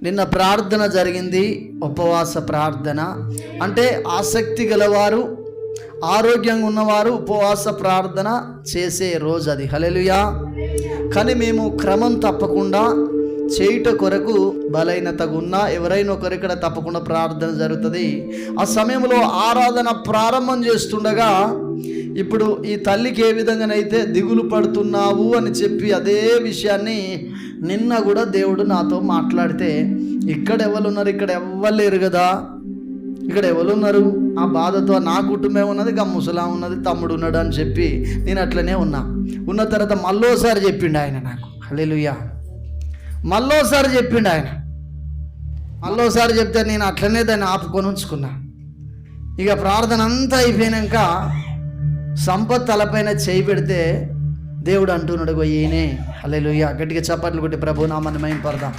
నిన్న ప్రార్థన జరిగింది, ఉపవాస ప్రార్థన. అంటే ఆసక్తి గలవారు, ఆరోగ్యంగా ఉన్నవారు ఉపవాస ప్రార్థన చేసే రోజు అది. హల్లెలూయా. కానీ మేము క్రమం తప్పకుండా చేయుట కొరకు బలహీనతగా ఉన్నా ఎవరైనా ఒకరు ఇక్కడ తప్పకుండా ప్రార్థన జరుగుతుంది. ఆ సమయంలో ఆరాధన ప్రారంభం చేస్తుండగా ఇప్పుడు ఈ తల్లికి ఏ విధంగానైతే దిగులు పడుతున్నావు అని చెప్పి అదే విషయాన్ని నిన్న కూడా దేవుడు నాతో మాట్లాడితే, ఇక్కడ ఎవరున్నారు, ఇక్కడ ఎవ్వరు లేరు కదా, ఇక్కడ ఎవరున్నారు, ఆ బాధతో నా కుటుంబం ఉన్నది, గా ముసలా ఉన్నది, తమ్ముడు ఉన్నాడు అని చెప్పి నేను అట్లనే ఉన్న తర్వాత మళ్ళోసారి చెప్పిండు ఆయన నాకు. హల్లెలూయా. మళ్ళోసారి చెప్పిండు ఆయన. మళ్ళోసారి చెప్తే నేను అట్లనే దాన్ని ఆపుకొని ఉంచుకున్నా. ఇక ప్రార్థన అంతా అయిపోయాక సంపత్ తలపైన చేయి పెడితే దేవుడు అంటున్నాడు, ఈయనే. హల్లెలూయా. గట్టిగా చప్పట్లు కొట్టి ప్రభు నామాన్ని మహిమపడదాం.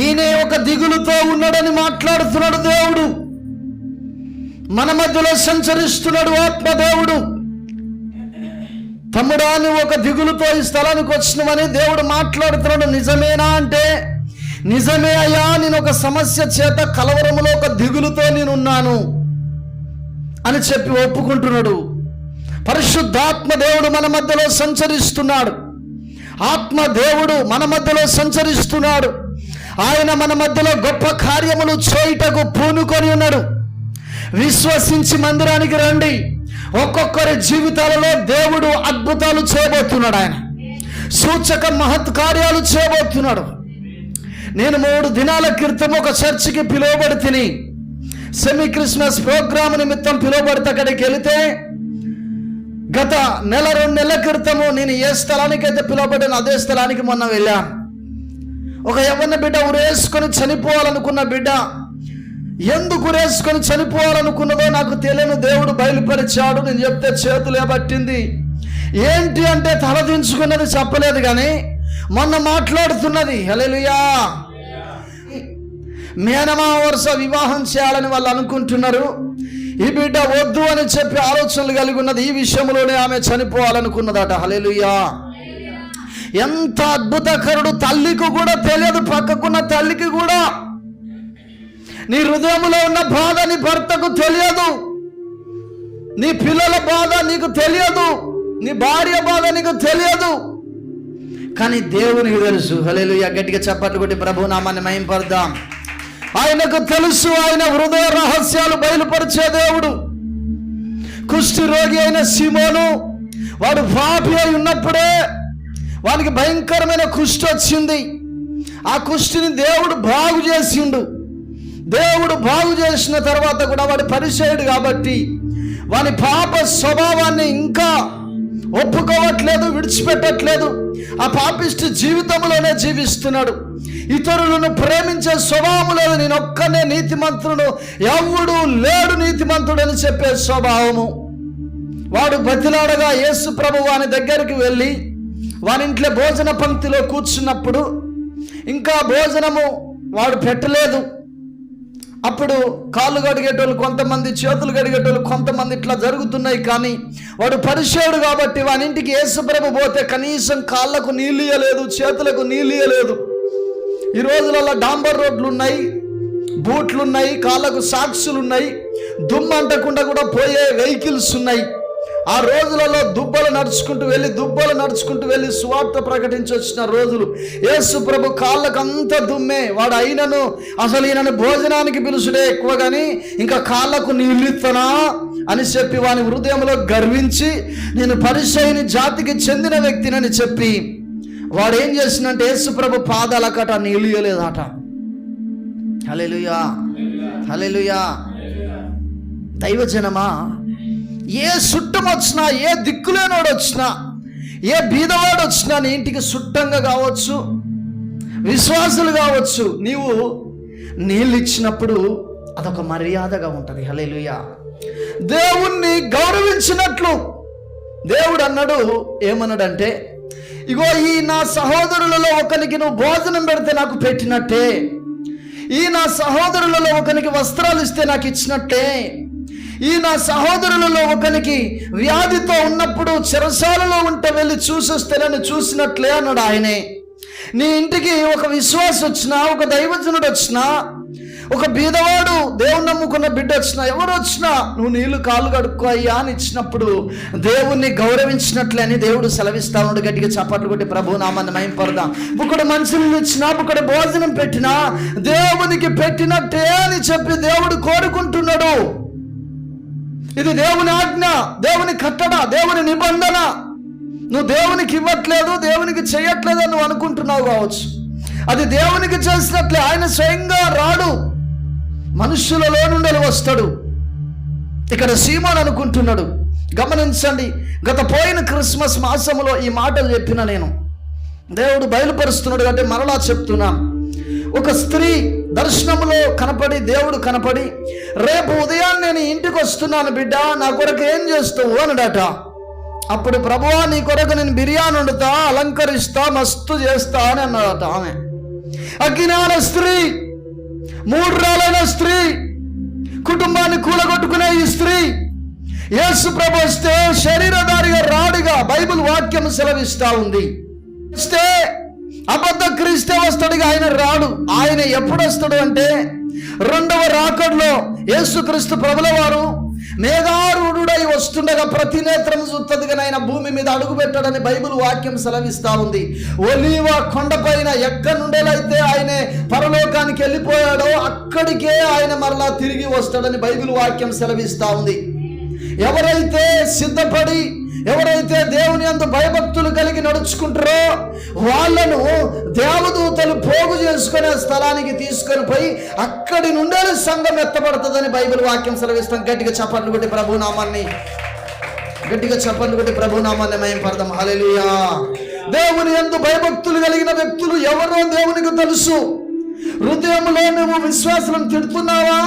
ఈయనే ఒక దిగులుతో ఉన్నాడని మాట్లాడుతున్నాడు దేవుడు. మన మధ్యలో సంచరిస్తున్నాడు ఆత్మదేవుడు. తమ్ముడా, నువ్వు ఒక దిగులుతో ఈ స్థలానికి వచ్చినవని దేవుడు మాట్లాడుతున్నాడు. నిజమేనా అంటే నిజమే అయ్యా, నేను ఒక సమస్య చేత కలవరములో ఒక దిగులుతో నేనున్నాను అని చెప్పి ఒప్పుకుంటున్నాడు. పరిశుద్ధాత్మ దేవుడు మన మధ్యలో సంచరిస్తున్నాడు. ఆత్మదేవుడు మన మధ్యలో సంచరిస్తున్నాడు. ఆయన మన మధ్యలో గొప్ప కార్యములు చేయుటకు పూనుకొని ఉన్నాడు. విశ్వసించి మందిరానికి రండి. ఒక్కొక్కరి జీవితాలలో దేవుడు అద్భుతాలు చేయబోతున్నాడు. ఆయన సూచక మహత్ కార్యాలు చేయబోతున్నాడు. నేను 3 దినాల క్రితం ఒక చర్చికి పిలువబడి తిని సెమీ క్రిస్మస్ ప్రోగ్రామ్ నిమిత్తం పిలువబడితే అక్కడికి వెళితే గత 1-2 నెలల క్రితము నేను ఏ స్థలానికైతే పిలువబడిన అదే స్థలానికి మొన్న వెళ్ళాను. ఒక యవ్వన బిడ్డ ఉరేసుకొని చనిపోవాలనుకున్న బిడ్డ ఎందుకు ఉరేసుకొని చనిపోవాలనుకున్నదో నాకు తెలియని దేవుడు బయలుపరిచాడు. నేను చెప్తే చేతులే పట్టింది. ఏంటి అంటే తలదించుకున్నది చెప్పలేదు, కానీ మొన్న మాట్లాడుతున్నది. హల్లెలూయా. మేనమామ వరుస వివాహం చేయాలని వాళ్ళు అనుకుంటున్నారు. ఈ బిడ్డ వద్దు అని చెప్పి ఆలోచనలు కలిగి ఉన్నది. ఈ విషయంలోనే ఆమె చనిపోవాలనుకున్నదట. హల్లెలూయా. ఎంత అద్భుతకరుడు. తల్లికి కూడా తెలియదు, పక్కకున్న తల్లికి కూడా. నీ హృదయంలో ఉన్న బాధ నీ భర్తకు తెలియదు, నీ పిల్లల బాధ నీకు తెలియదు, నీ భార్య బాధ నీకు తెలియదు, కానీ దేవునికి తెలుసు. హల్లెలూయా. గట్టిగా చప్పట్లు కొట్టి ప్రభు నామాన్ని మహిమపడదాం. ఆయనకు తెలుసు. ఆయన హృదయ రహస్యాలు బయలుపరిచే దేవుడు. కుష్టి రోగి అయిన సీమోను, వాడు పాపి అయి ఉన్నప్పుడే వానికి భయంకరమైన కుష్టి వచ్చింది. ఆ కుష్టిని దేవుడు బాగు చేసిండు. దేవుడు బాగు చేసిన తర్వాత కూడా వాడు పరిచయుడు కాబట్టి వాని పాప స్వభావాన్ని ఇంకా ఒప్పుకోవట్లేదు, విడిచిపెట్టట్లేదు. ఆ పాపిష్టి జీవితంలోనే జీవిస్తున్నాడు. ఇతరులను ప్రేమించే స్వభావం లేదు. నేను ఒక్కనే నీతిమంతుడు, ఎవడు లేడు నీతిమంతుడు అని చెప్పే స్వభావము. వాడు బతిలాడగా యేసు ప్రభు వాని దగ్గరికి వెళ్ళి వాని ఇంట్లో భోజన పంక్తిలో కూర్చున్నప్పుడు ఇంకా భోజనము వాడు పెట్టలేదు. అప్పుడు కాళ్ళు కడిగేటోళ్ళు కొంతమంది, చేతులు కడిగేటోళ్ళు కొంతమంది, ఇట్లా జరుగుతున్నాయి. కానీ వాడు పరిచయుడు కాబట్టి వాని ఇంటికి యేసుప్రభు పోతే కనీసం కాళ్ళకు నీళ్ళు ఇయ్యలేదు, చేతులకు నీళ్ళు ఇయ్యలేదు. ఈ రోజులలో డాంబర్ రోడ్లు ఉన్నాయి, బూట్లు ఉన్నాయి, కాళ్ళకు సాక్సులు ఉన్నాయి, దుమ్ము అంటకుండా కూడా పోయే వెహికల్స్ ఉన్నాయి. ఆ రోజులలో దుబ్బలు నడుచుకుంటూ వెళ్ళి సువార్త ప్రకటించి వచ్చిన రోజులు. యేసు ప్రభు కాళ్ళకు అంత దుమ్మే. వాడు అయినను అసలు ఈయనను భోజనానికి పిలుచుడే ఎక్కువ, కానీ ఇంకా కాళ్ళకు నీళ్ళు ఇస్తానా అని చెప్పి వాని హృదయంలో గర్వించి నేను పరిచయుని జాతికి చెందిన వ్యక్తినని చెప్పి వాడు ఏం చేసినంటే యేసు ప్రభు పాదాలకట నీళ్ళు ఇయ్యలేదట. హల్లెలూయా. హల్లెలూయా. దైవజనమా, ఏ సుట్టం వచ్చినా, ఏ దిక్కులేనోడు వచ్చినా, ఏ బీదవాడు వచ్చినా, నీ ఇంటికి సుట్టంగా కావచ్చు, విశ్వాసులు కావచ్చు, నీవు నీళ్ళు ఇచ్చినప్పుడు అదొక మర్యాదగా ఉంటుంది. హల్లెలూయా. దేవుణ్ణి గౌరవించినట్లు దేవుడు అన్నాడు. ఏమన్నాడంటే, ఇగో ఈ నా సహోదరులలో ఒకరికి నువ్వు భోజనం పెడితే నాకు పెట్టినట్టే, ఈ నా సహోదరులలో ఒకరికి వస్త్రాలు ఇస్తే నాకు ఇచ్చినట్టే, ఈ నా సహోదరులలో ఒకరికి వ్యాధితో ఉన్నప్పుడు చెరసాలలో ఉంటే వెళ్ళి చూసొస్తే నన్ను చూసినట్లే అన్నాడు ఆయనే. నీ ఇంటికి ఒక విశ్వాసి వచ్చినా, ఒక దైవజనుడు వచ్చినా, ఒక బీదవాడు దేవుని నమ్ముకున్న బిడ్డ వచ్చినా, ఎవరు వచ్చినా నువ్వు నీళ్లు కాళ్ళు కడుక్కో అయ్యా అని ఇచ్చినప్పుడు దేవుణ్ణి గౌరవించినట్లే అని దేవుడు సెలవిస్తా ఉన్నాడు. గట్టిగా చప్పట్లు కొట్టి ప్రభు నామాన్ని మహింపడదాం. ఒకడు మంచినీళ్ళు ఇచ్చినా, ఒకడు భోజనం పెట్టినా దేవునికి పెట్టినట్టే అని చెప్పి దేవుడు కోరుకుంటున్నాడు. ఇది దేవుని ఆజ్ఞ, దేవుని కట్టడ, దేవుని నిబంధన. నువ్వు దేవునికి ఇవ్వట్లేదు, దేవునికి చేయట్లేదని నువ్వు అనుకుంటున్నావు కావచ్చు. అది దేవునికి చేసినట్లే. ఆయన స్వయంగా రాడు, మనుషులలో నుండి వస్తాడు. ఇక్కడ సీమోను అనుకుంటున్నాడు. గమనించండి, గత పోయిన క్రిస్మస్ మాసంలో ఈ మాటలు చెప్పిన నేను. దేవుడు బయలుపరుస్తున్నాడు అంటే మరలా చెప్తున్నాను. ఒక స్త్రీ దర్శనంలో కనపడి, దేవుడు కనపడి, రేపు ఉదయం నేను ఇంటికి వస్తున్నాను బిడ్డ, నా కొరకు ఏం చేస్తావు అన్నాడట. అప్పుడు ప్రభువా నీ కొరకు నేను బిర్యానీ వండుతా, అలంకరిస్తా, మస్తు చేస్తా అని అన్నాడట. ఆమె అజ్ఞాన స్త్రీ, 3 రాలైన స్త్రీ, కుటుంబాన్ని కూలగొట్టుకునే ఈ స్త్రీ యేసు ప్రభు వస్తే శరీరధారిగా రాడుగా బైబిల్ వాక్యం సెలవిస్తా ఉంది. వస్తే అబద్ధ క్రీస్తే వస్తాడుగా, ఆయన రాడు. ఆయన ఎప్పుడు వస్తాడు అంటే 2వ రాకడలో యేసుక్రీస్తు ప్రభుల వారు మేఘారూఢుడై వస్తుండగా ప్రతి నేత్రం చూస్తుంది కానీ ఆయన భూమి మీద అడుగు పెట్టాడని బైబిల్ వాక్యం సెలవిస్తా ఉంది. ఒలీవ కొండపైన ఎక్కడి నుండేలైతే ఆయన పరలోకానికి వెళ్ళిపోయాడో అక్కడికే ఆయన మరలా తిరిగి వస్తాడని బైబిల్ వాక్యం సెలవిస్తా ఉంది. ఎవరైతే సిద్ధపడి, ఎవరైతే దేవుని యందు భయభక్తులు కలిగి నడుచుకుంటారో వాళ్ళను దేవదూతలు పోగు చేసుకునే స్థలానికి తీసుకొని పోయి అక్కడి నుండే సంఘం ఎత్తబడుతుందని బైబిల్ వాక్యం సెలవిస్తాం. గట్టిగా చప్పట్లు కొట్టి ప్రభు నామాన్ని, గట్టిగా చప్పట్లు కొట్టి ప్రభు నామాన్ని మహింపడదాం. హల్లెలూయా. దేవుని యందు భయభక్తులు కలిగిన వ్యక్తులు ఎవరో దేవునికి తెలుసు. హృదయంలో నువ్వు విశ్వాసులను తిడుతున్నావా?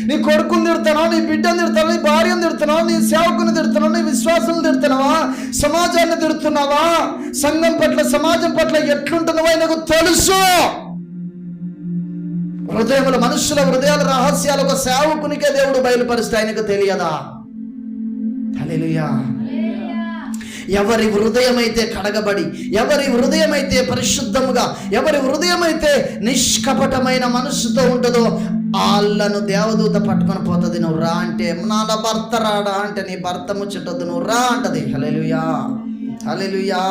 నీ కొడుకుని తిడుతున్నావు, నీ బిడ్డను తిడుతున్నావు, నీ భార్యను తిడుతున్నావు, నీ సేవకుని తిడుతున్నావు, నీ విశ్వాసులను తిడుతున్నావా? సమాజాన్ని తిడుతున్నావా? సంఘం పట్ల, సమాజం పట్ల ఎట్లుంటున్నావో ఆయనకు తెలుసు. హృదయముల, మనుషుల హృదయాల రహస్యాలు ఒక సేవకునికే దేవుడు బయలుపరిస్తే ఆయనకు తెలియదా? హల్లెలూయా. ఎవరి హృదయం అయితే కడగబడి, ఎవరి హృదయం అయితే పరిశుద్ధముగా, ఎవరి హృదయం అయితే నిష్కపటమైన మనస్సుతో ఉంటుందో వాళ్ళను దేవదూత పట్టుకొని పోతుంది. నువ్వు రా అంటే, నా భర్త రాడా అంటే, నీ భర్త ముచ్చటొద్దు, నువ్వు రా అంటది. హల్లెలూయా, హల్లెలూయా.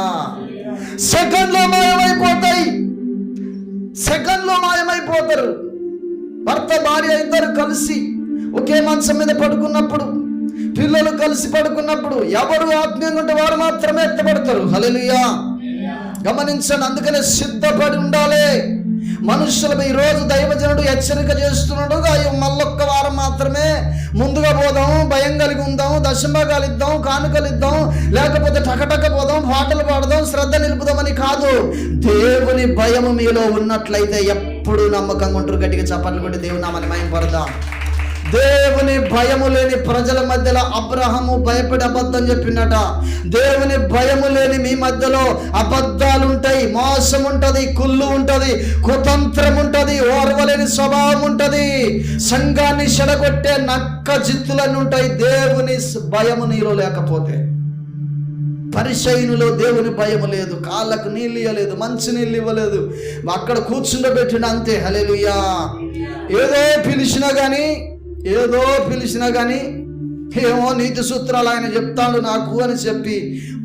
సెకండ్లో మాయమైపోతాయి, సెకండ్లో మాయమైపోతారు. భర్త భార్య ఇద్దరు కలిసి ఒకే మంచం మీద పడుకున్నప్పుడు, పిల్లలు కలిసి పడుకున్నప్పుడు ఎవరు ఆత్మీయంగా ఉంటే వారు మాత్రమే ఎత్తబడతారు. హల్లెలూయా. గమనించండి, అందుకనే సిద్ధపడి ఉండాలి. మనుషులు ఈరోజు దైవజనుడు హెచ్చరిక చేస్తున్నాడు, మళ్ళొక్క వారం మాత్రమే ముందుగా పోదాం, భయం కలిగి ఉందాం, దశంభాగాలు ఇద్దాం, కానుకలు ఇద్దాం, లేకపోతే టకటక పోదాం, పాటలు పాడదాం, శ్రద్ధ నిలుపుదామని కాదు. దేవుని భయము మీలో ఉన్నట్లయితే ఎప్పుడు నమ్మకంగా ఉంటారు. గట్టిగా చప్పట్లు కొట్టి దేవుని నామాన్ని మహిమపడదాం. దేవుని భయము లేని ప్రజల మధ్యలో అబ్రహాము భయపడి అబద్ధం చెప్పిండట. దేవుని భయము లేని మీ మధ్యలో అబద్ధాలు ఉంటాయి, మోసం ఉంటుంది, కుళ్ళు ఉంటుంది, కుతంత్రం ఉంటుంది, ఓర్వలేని స్వభావం ఉంటుంది, సంఘాన్ని చెడగొట్టే నక్క జిత్తులన్నీ ఉంటాయి. దేవుని భయము నీలో లేకపోతే. పరిసయ్యునిలో దేవుని భయము లేదు, కాళ్ళకు నీళ్ళు ఇవ్వలేదు, మంచి నీళ్ళు ఇవ్వలేదు, అక్కడ కూర్చుండబెట్టిన అంతే. హల్లెలూయా. ఏదో పిలిచినా కానీ ఏమో నీతి సూత్రాలు ఆయన చెప్తాడు నాకు అని చెప్పి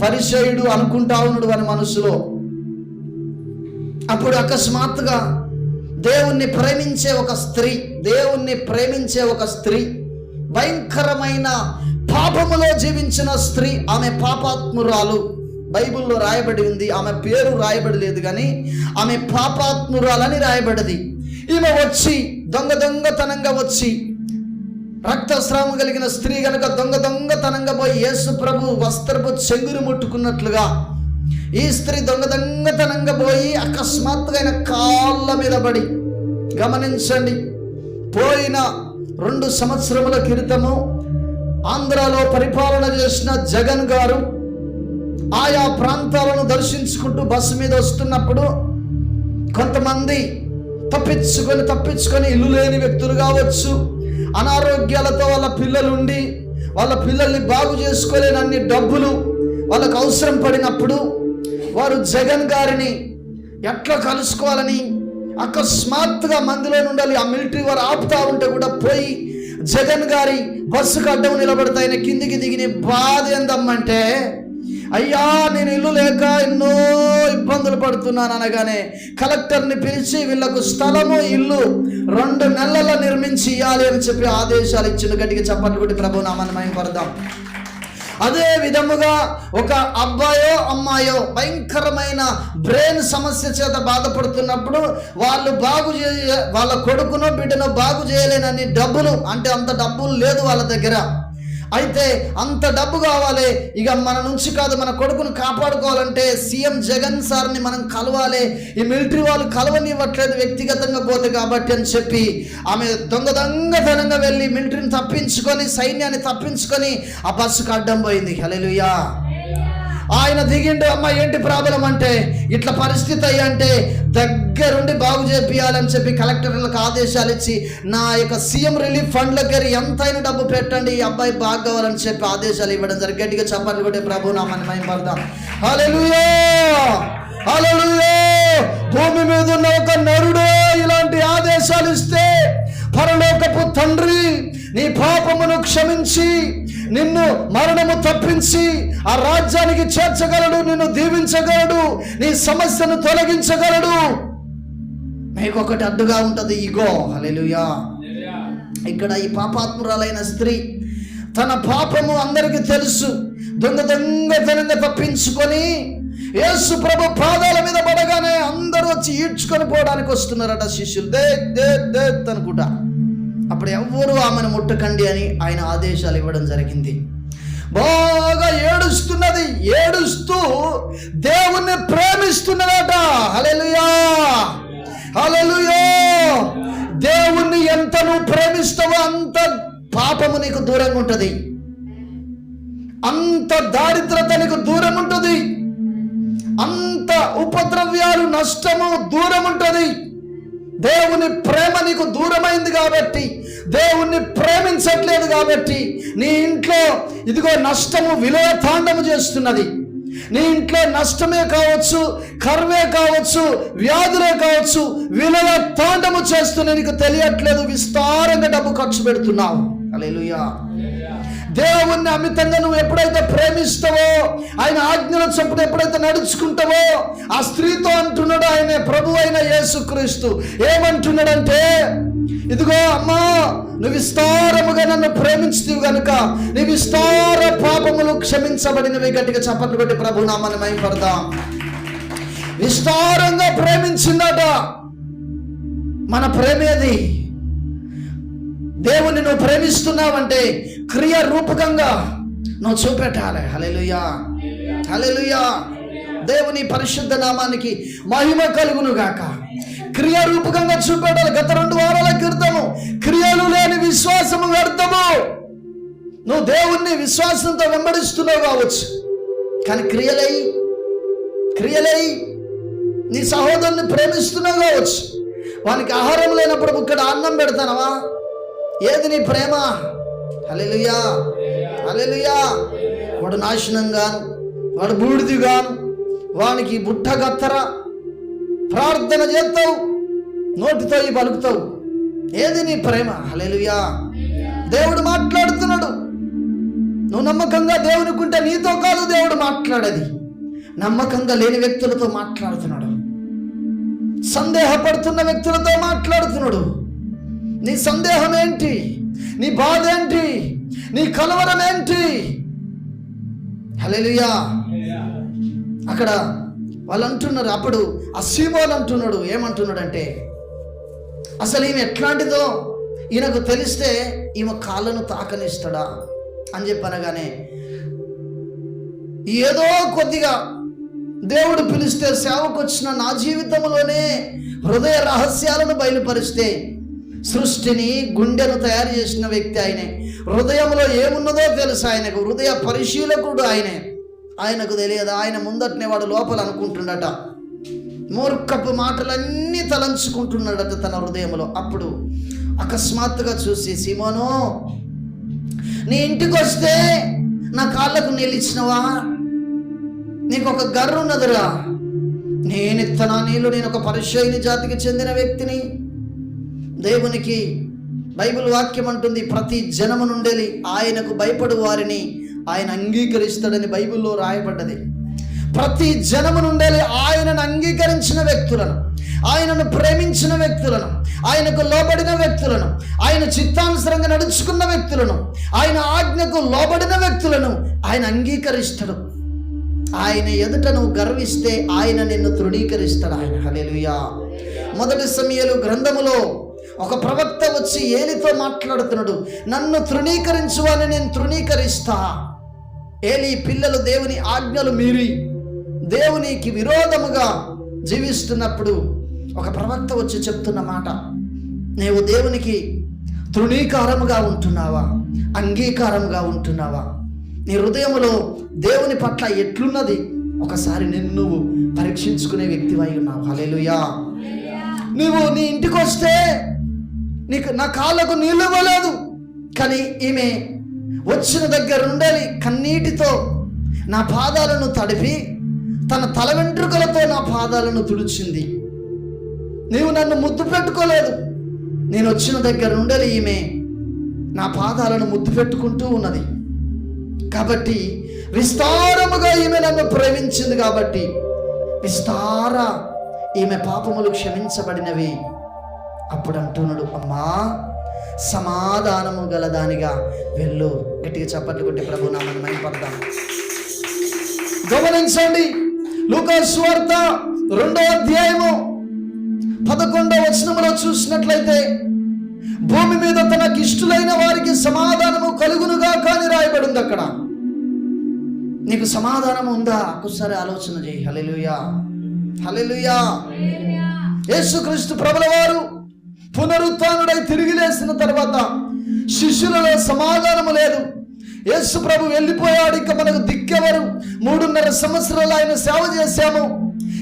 పరిసయ్యుడు అనుకుంటా ఉన్నాడు అని మనసులో. అప్పుడు అకస్మాత్తుగా దేవుణ్ణి ప్రేమించే ఒక స్త్రీ, భయంకరమైన పాపములో జీవించిన స్త్రీ, ఆమె పాపాత్మురాలు. బైబిల్లో రాయబడి ఉంది, ఆమె పేరు రాయబడి లేదు కానీ ఆమె పాపాత్మురాలని రాయబడింది. ఈమె వచ్చి దొంగతనంగా వచ్చి, రక్తస్రావం కలిగిన స్త్రీ కనుక దొంగతనంగా పోయి యేసు ప్రభు వస్త్రపు చెంగురు ముట్టుకున్నట్లుగా ఈ స్త్రీ దొంగతనంగా పోయి అకస్మాత్తుగా ఆయన కాళ్ళ మీద పడి. గమనించండి, పోయిన 2 సంవత్సరముల క్రితము ఆంధ్రాలో పరిపాలన చేసిన జగన్ గారు ఆయా ప్రాంతాలను దర్శించుకుంటూ బస్సు మీద వస్తున్నప్పుడు కొంతమంది తప్పించుకొని ఇల్లు లేని వ్యక్తులు కావచ్చు, అనారోగ్యాలతో వాళ్ళ పిల్లలుండి వాళ్ళ పిల్లల్ని బాగు చేసుకోలేనన్ని డబ్బులు వాళ్ళకు అవసరం పడినప్పుడు వారు జగన్ గారిని ఎట్లా కలుసుకోవాలని అకస్మాత్తుగా మందిలో నుండి ఆ మిలిటరీ వారు ఆపుతా ఉంటే కూడా పోయి జగన్ గారి బస్సుకు అడ్డం నిలబడతా ఆయన కిందికి దిగిన బాధ ఏందమ్మంటే, అయ్యా నేను ఇల్లు లేక ఎన్నో ఇబ్బందులు పడుతున్నాను అనగానే కలెక్టర్ని పిలిచి వీళ్ళకు స్థలము ఇల్లు 2 నెలల్లో నిర్మించి ఇవ్వాలి అని చెప్పి ఆదేశాలు ఇచ్చిన. గట్టిగా చప్పట్లు కొట్టి ప్రభు నామాన్ని మహిమపడదాం. అదే విధముగా ఒక అబ్బాయో అమ్మాయో భయంకరమైన బ్రెయిన్ సమస్య చేత బాధపడుతున్నప్పుడు వాళ్ళు వాళ్ళ కొడుకునో బిడ్డనో బాగు చేయలేనని డబ్బులు, అంటే అంత డబ్బులు లేదు వాళ్ళ దగ్గర. అయితే అంత డబ్బు కావాలి, ఇక మన నుంచి కాదు, మన కొడుకును కాపాడుకోవాలంటే సీఎం జగన్ సార్ని మనం కలవాలి, ఈ మిలిటరీ వాళ్ళు కలవనివ్వట్లేదు వ్యక్తిగతంగా పోతే కాబట్టి అని చెప్పి ఆమె దొంగతనంగా వెళ్ళి మిలిటరీని తప్పించుకొని, సైన్యాన్ని తప్పించుకొని ఆ బస్సుకు అడ్డం పోయింది. హల్లెలూయా. ఆయన దిగిండు, అమ్మ ఏంటి ప్రాబ్లం అంటే, ఇట్లా పరిస్థితి అయ్యి అంటే దగ్గరుండి బాగు చేపియాలని చెప్పి కలెక్టర్లకు ఆదేశాలు ఇచ్చి నా యొక్క సీఎం రిలీఫ్ ఫండ్ దగ్గర ఎంతైనా డబ్బు పెట్టండి, ఈ అబ్బాయి బాగా కావాలని చెప్పి ఆదేశాలు ఇవ్వడం జరిగింది. గట్టిగా చెప్పండి కూడా ప్రభు నామాన్ని మహిమపడదాం. హల్లెలూయా, హల్లెలూయా. భూమి మీద ఉన్న ఒక నరుడే ఇలాంటి ఆదేశాలు ఇస్తే పరలోకపు తండ్రి నీ పాపమును క్షమించి నిన్ను మరణము తప్పించి ఆ రాజ్యానికి చేర్చగలడు, నిన్ను దీవించగలడు, నీ సమస్యను తొలగించగలడు. నీకొకటి అడ్డుగా ఉంటుంది, ఈగో. హల్లెలూయా. ఇక్కడ ఈ పాపాత్మురాలైన స్త్రీ తన పాపము అందరికీ తెలుసు, దొంగతనంగా తప్పించుకొని యేసు ప్రభు పాదాల మీద పడగానే అందరూ వచ్చి ఈడ్చుకొని పోవడానికి వస్తున్నారట శిష్యులు, దే అనుకుంటా. అప్పుడు ఎవ్వరూ ఆమెను ముట్టకండి అని ఆయన ఆదేశాలు ఇవ్వడం జరిగింది. బాగా ఏడుస్తున్నది, ఏడుస్తూ దేవుణ్ణి ప్రేమిస్తున్నదట. హల్లెలూయా, హల్లెలూయా. దేవుణ్ణి ఎంత నువ్వు ప్రేమిస్తావో అంత పాపము నీకు దూరంగా ఉంటుంది, అంత దారిద్రత నీకు దూరం ఉంటుంది, అంత ఉపద్రవ్యాలు నష్టము దూరం ఉంటుంది. దేవుని ప్రేమ నీకు దూరమైంది కాబట్టి, దేవుణ్ణి ప్రేమించట్లేదు కాబట్టి నీ ఇంట్లో ఇదిగో నష్టము విలయ తాండము చేస్తున్నది. నీ ఇంట్లో నష్టమే కావచ్చు, కరువే కావచ్చు, వ్యాధులే కావచ్చు, విలయ తాండము చేస్తున్నా నీకు తెలియట్లేదు. విస్తారంగా డబ్బు ఖర్చు పెడుతున్నావు. హల్లెలూయా. దేవుణ్ణి అమితంగా నువ్వు ఎప్పుడైతే ప్రేమిస్తావో, ఆయన ఆజ్ఞల చొప్పున ఎప్పుడైతే నడుచుకుంటావో, ఆ స్త్రీతో అంటున్నాడు ఆయన ప్రభు అయిన యేసుక్రీస్తు. ఏమంటున్నాడంటే, ఇదిగో అమ్మా, నువ్వు విస్తారముగా నన్ను ప్రేమించుతావు గనుక నీ విస్తార పాపములు క్షమించబడినవి. గట్టిగా చప్పట్లు కొట్టి ప్రభు నామాన్ని మహిమపడదాం. విస్తారంగా ప్రేమించిందట. మన ప్రేమేది? దేవుణ్ణి నువ్వు ప్రేమిస్తున్నావంటే క్రియ రూపకంగా నువ్వు చూపెట్టాలి. హల్లెలూయా, హల్లెలూయా. దేవుని పరిశుద్ధ నామానికి మహిమ కలుగును గాక. క్రియారూపకంగా చూపెట్టాలి. గత 2 వారాల క్రితము క్రియలు లేని విశ్వాసము వ్యర్థము. నువ్వు దేవుణ్ణి విశ్వాసంతో వెంబడిస్తున్నావు కావచ్చు, కానీ క్రియలై నీ సహోదరుని ప్రేమిస్తున్నావు కావచ్చు. వానికి ఆహారం లేనప్పుడు ఇక్కడ అన్నం పెడతానవా? ఏది నీ ప్రేమ? హల్లెలూయా, హల్లెలూయా. వాడు నాశనంగాను, వాడు బూడిదిగాను, వానికి బుట్ట గత్తర ప్రార్థన చేస్తావు, నోటితో పలుకుతావు. ఏది నీ ప్రేమ? హల్లెలూయా. దేవుడు మాట్లాడుతున్నాడు. నువ్వు నమ్మకంగా దేవునికి ఉంటే నీతో కాదు దేవుడు మాట్లాడేది, నమ్మకంగా లేని వ్యక్తులతో మాట్లాడుతున్నాడు, సందేహపడుతున్న వ్యక్తులతో మాట్లాడుతున్నాడు. నీ సందేహం ఏంటి? నీ బాధ ఏంటి? నీ కలవరం ఏంటి? హల్లెలూయా. అక్కడ వాళ్ళు అంటున్నారు, అప్పుడు ఆ సీమోను అంటున్నాడు, ఏమంటున్నాడంటే, అసలు ఈమె ఎట్లాంటిదో ఈయనకు తెలిస్తే ఈమె కాళ్ళను తాకనిస్తాడా అని చెప్పనగానే, ఏదో కొద్దిగా దేవుడు పిలిస్తే సేవకు వచ్చిన నా జీవితంలోనే హృదయ రహస్యాలను బయలుపరిస్తే, సృష్టిని గుండెను తయారు చేసిన వ్యక్తి ఆయనే, హృదయంలో ఏమున్నదో తెలుసు ఆయనకు, హృదయ పరిశీలకుడు ఆయనే. ఆయనకు తెలియదు, ఆయన ముందటనే వాడు లోపల అనుకుంటున్నాడట, మూర్ఖపు మాటలన్నీ తలంచుకుంటున్నాడట తన హృదయంలో. అప్పుడు అకస్మాత్తుగా చూసి, సీమోను, నీ ఇంటికి వస్తే నా కాళ్ళకు నీళ్ళు ఇచ్చినవా? నీకు ఒక గర్ర ఉన్నదిరా, నేనిత్తనా నీళ్ళు, నేను ఒక పరిచయని జాతికి చెందిన వ్యక్తిని. దేవునికి బైబిల్ వాక్యం అంటుంది, ప్రతి జనము నుండి ఆయనకు భయపడు వారిని ఆయన అంగీకరిస్తాడని బైబిల్లో రాయబడ్డది. ప్రతి జనము నుండి ఆయనను అంగీకరించిన వ్యక్తులను, ఆయనను ప్రేమించిన వ్యక్తులను, ఆయనకు లోబడిన వ్యక్తులను, ఆయన చిత్తానుసరంగా నడుచుకున్న వ్యక్తులను, ఆయన ఆజ్ఞకు లోబడిన వ్యక్తులను ఆయన అంగీకరిస్తాడు. ఆయన ఎదుట నువ్వు గర్విస్తే ఆయన నిన్ను తృణీకరిస్తాడు. ఆయన హల్లెలూయా. మొదటి సమూయేలు గ్రంథములో ఒక ప్రవక్త వచ్చి ఏలితో మాట్లాడుతున్నాడు, నన్ను తృణీకరించువని నేను తృణీకరిస్తా. ఏలి పిల్లలు దేవుని ఆజ్ఞలు మీరి దేవునికి విరోధముగా జీవిస్తున్నప్పుడు ఒక ప్రవక్త వచ్చి చెప్తున్న మాట, నీవు దేవునికి తృణీకారముగా ఉంటున్నావా, అంగీకారముగా ఉంటున్నావా? నీ హృదయములో దేవుని పట్ల ఎట్లున్నది ఒకసారి నువ్వు పరీక్షించుకునే వ్యక్తివై ఉన్నావు. హల్లెలూయా. నువ్వు నీ ఇంటికి వస్తే నీకు నా కాళ్ళకు నీళ్ళు ఇవ్వలేదు, కానీ ఈమె వచ్చిన దగ్గర నుండి కన్నీటితో నా పాదాలను తడిపి తన తల వెంట్రుకలతో నా పాదాలను తుడిచింది. నీవు నన్ను ముద్దు పెట్టుకోలేదు, నేను వచ్చిన దగ్గర నుండి ఈమె నా పాదాలను ముద్దు పెట్టుకుంటూ ఉన్నది. కాబట్టి విస్తారముగా ఈమె నన్ను ప్రేమించింది, కాబట్టి విస్తార ఈమె పాపములు క్షమించబడినవి. అప్పుడు అంటున్నాడు, అమ్మా సమాధానము గలదానిగా వెళ్ళు. గట్టిగా చప్పట్లు కొట్టి ప్రభు నామమున మహిమపడదాం. గమనించండి, లూకా సువార్త 2వ అధ్యాయము 11వ వచనములో చూసినట్లయితే, భూమి మీద తనకి ఇష్టలైన వారికి సమాధానము కలుగునుగా కానీ రాయబడింది. అక్కడ నీకు సమాధానం ఉందా? ఒకసారి ఆలోచన చేయి. హల్లెలూయా, హల్లెలూయా. యేసుక్రీస్తు ప్రభుల వారు పునరుత్థానుడై తిరిగి లేచిన తర్వాత శిష్యులలో సమాధానము లేదు. యేసు ప్రభు వెళ్ళిపోయాడు, ఇక మనకు దిక్కెవరు? 3.5 సంవత్సరాలు ఆయన సేవ చేశాము,